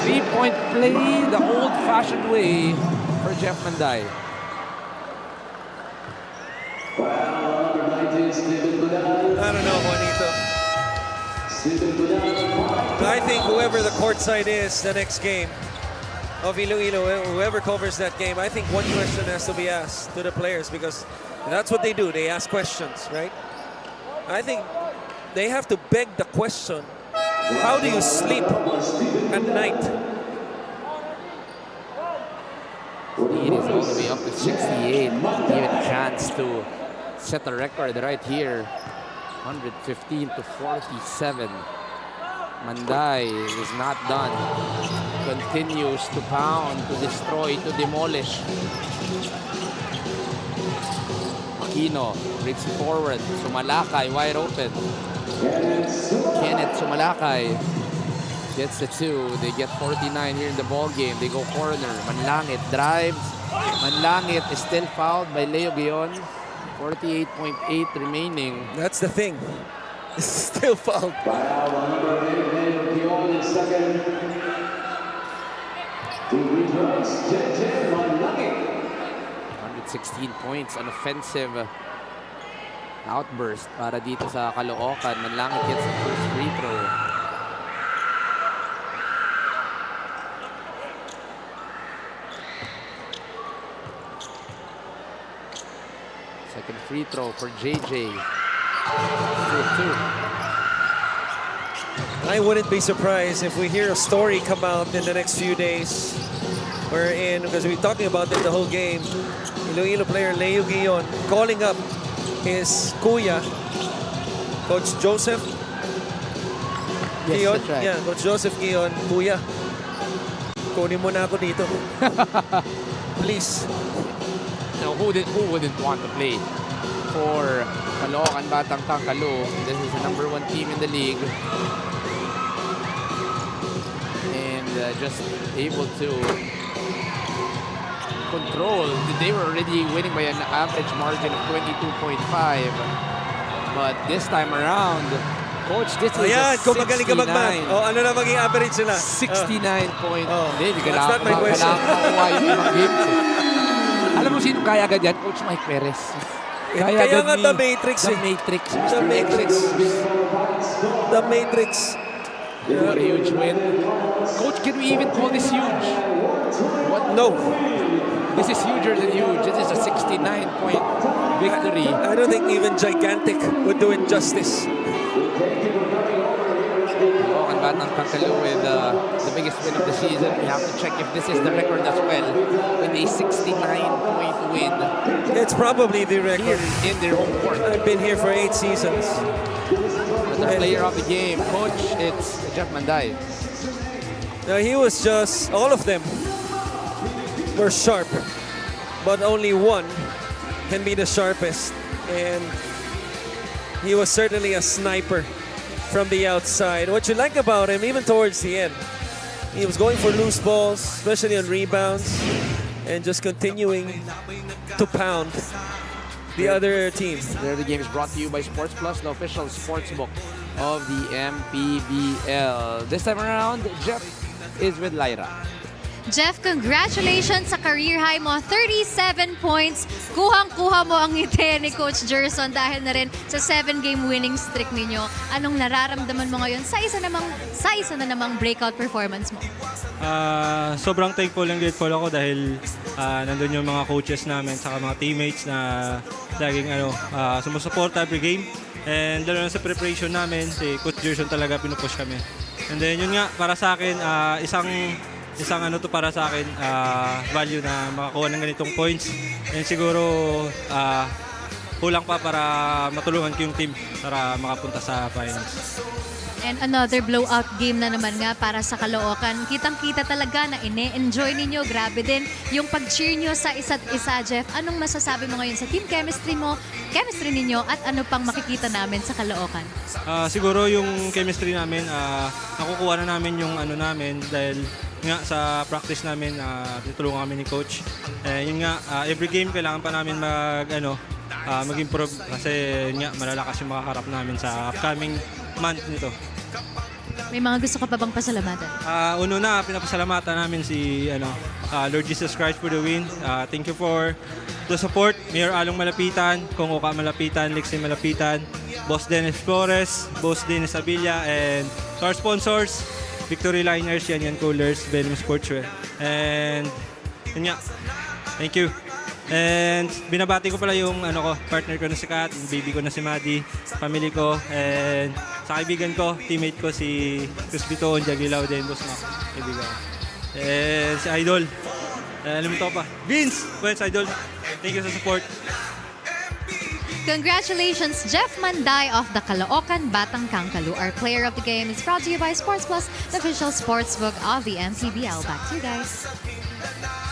3-point play the old-fashioned way for Jeff Manday. I don't know, Juanito. I think whoever the courtside is the next game of Iloilo, whoever covers that game, I think one question has to be asked to the players, because that's what they do. They ask questions, right? I think they have to beg the question, how do you sleep at night? Lead is all the way up to 68. Even a chance to set a record right here. 115-47. Manday is not done. Continues to pound, to destroy, to demolish. Aquino breaks forward. Sumalakay wide open. Kenneth Sumalakay gets the 2. They get 49 here in the ball game. They go corner. Manlangit drives. Manlangit is still fouled by Leo Guion. 48.8 remaining. That's the thing. Still fouled. 116 points, an offensive outburst para dito sa Caloocan. Manlangit gets the first free throw. Second free throw for JJ. 2. I wouldn't be surprised if we hear a story come out in the next few days. Because we're talking about it the whole game. Iloilo player Leo Guion calling up his kuya, Coach Joseph Yes, Guion. that's right. Yeah, Coach Joseph Guion, kuya. Kunin mo na ako dito. Please. Now, who wouldn't want to play for Caloocan Batang Tangkalu? This is the #1 team in the league. And just able to control. They were already winning by an average margin of 22.5. But this time around, Coach, this is Ayan, a kung magaling ka 69. mag-math. Ano na maging average nila? 69 point. Oh, Hindi, that's not my question. makuha yung ibang games. Alam mo sino kaya agad yan? Coach Mike Perez. Kaya agad nga ni- The Matrix The eh. Matrix. The Mr. Matrix. The Matrix. What a huge win. Coach, can we even call this huge? What? No. This is huger than huge. This is a 69-point victory. I don't think even gigantic would do it justice. Caloocan Batang Tangkalu with the biggest win of the season. We have to check if this is the record as well. With a 69-point win It's probably the here record. in their home court. I've been here for 8 seasons. The player of the game, Coach, it's Jeff Manday. Now he was just, all of them were sharp, but only one can be the sharpest. And he was certainly a sniper from the outside. What you like about him, even towards the end, he was going for loose balls, especially on rebounds, and just continuing to pound the other team. There, the game is brought to you by Sports Plus, the official sports book of the MPBL. This time around, Jeff is with Lyra. Jeff, congratulations sa career high mo. 37 points. Kuhang-kuha mo ang ngiti ni Coach Gerson dahil na rin sa 7-game winning streak ninyo. Anong nararamdaman mo ngayon sa isa na namang breakout performance mo? Sobrang thankful and grateful ako dahil nandun yung mga coaches namin saka mga teammates na laging sumusuporta every game. And lalo na sa preparation namin, si Coach Gerson talaga pinupush kami. And then yun nga, para sa akin, isang ano to para sa akin, value na makakuha ng ganitong points. And siguro kulang pa para matulungan ko yung team para makapunta sa finals. And another blowout game na naman nga para sa Caloocan. Kitang-kita talaga na ine-enjoy ninyo. Grabe din yung pag-cheer nyo sa isa't isa, Jeff. Anong masasabi mo ngayon sa team chemistry ninyo at ano pang makikita namin sa Caloocan? Siguro yung chemistry namin, nakukuha na namin yung ano namin dahil nga sa practice namin, tutulungan kami ni Coach. Yun nga, every game kailangan pa namin mag-improve kasi yun nga, malalakas yung makaharap namin sa upcoming month nito. May mga gusto ka pa bang pasalamatan? Uno na, pinapasalamatan namin si Lord Jesus Christ for the win. Thank you for the support. Mayor Along Malapitan, Kong Oka Malapitan, Lexi Malapitan, Boss Dennis Flores, Boss Dennis Abilla, and to our sponsors, Victory Liners, Yan Coolers, Venom Sportswear. And yun nga, thank you. And binabati ko pala yung partner ko na si Kat, yung baby ko na si Maddie, family ko, and sa kaibigan ko, teammate ko si Chris Biton, Jagilaw din, boss na kaibigan. And si Idol, alam mo to pa, Vince, Vince Idol, thank you sa support. Congratulations, Jeff Manday of the Caloocan Batang Tangkalu. Our player of the game is brought to you by Sports Plus, the official sportsbook of the MPBL. Back to you guys.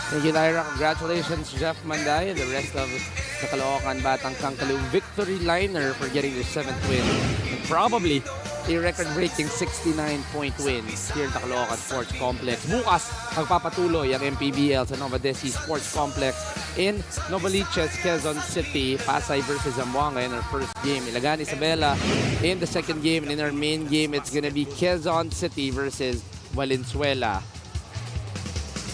Thank you, Lyra. Congratulations, Jeff Manday and the rest of the Caloocan Batang Tangkalu victory liner for getting their 7th win. And probably a record-breaking 69-point win here at the Caloocan Sports Complex. Bukas, magpapatuloy ang MPBL sa Nova Desi Sports Complex in Novaliches, Quezon City. Pasay versus Zamboanga in our first game. Ilagan Isabela in the second game. And in our main game, it's gonna be Quezon City versus Valenzuela.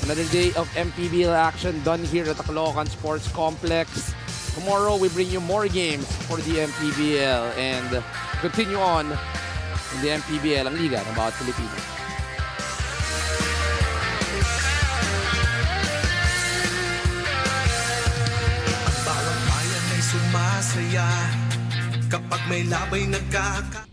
Another day of MPBL action done here at the Caloocan Sports Complex. Tomorrow, we bring you more games for the MPBL and continue on in the MPBL, ang Liga ng bawat Pilipino. Ang bawat bayan ay sumasaya kapag May labay nagkaka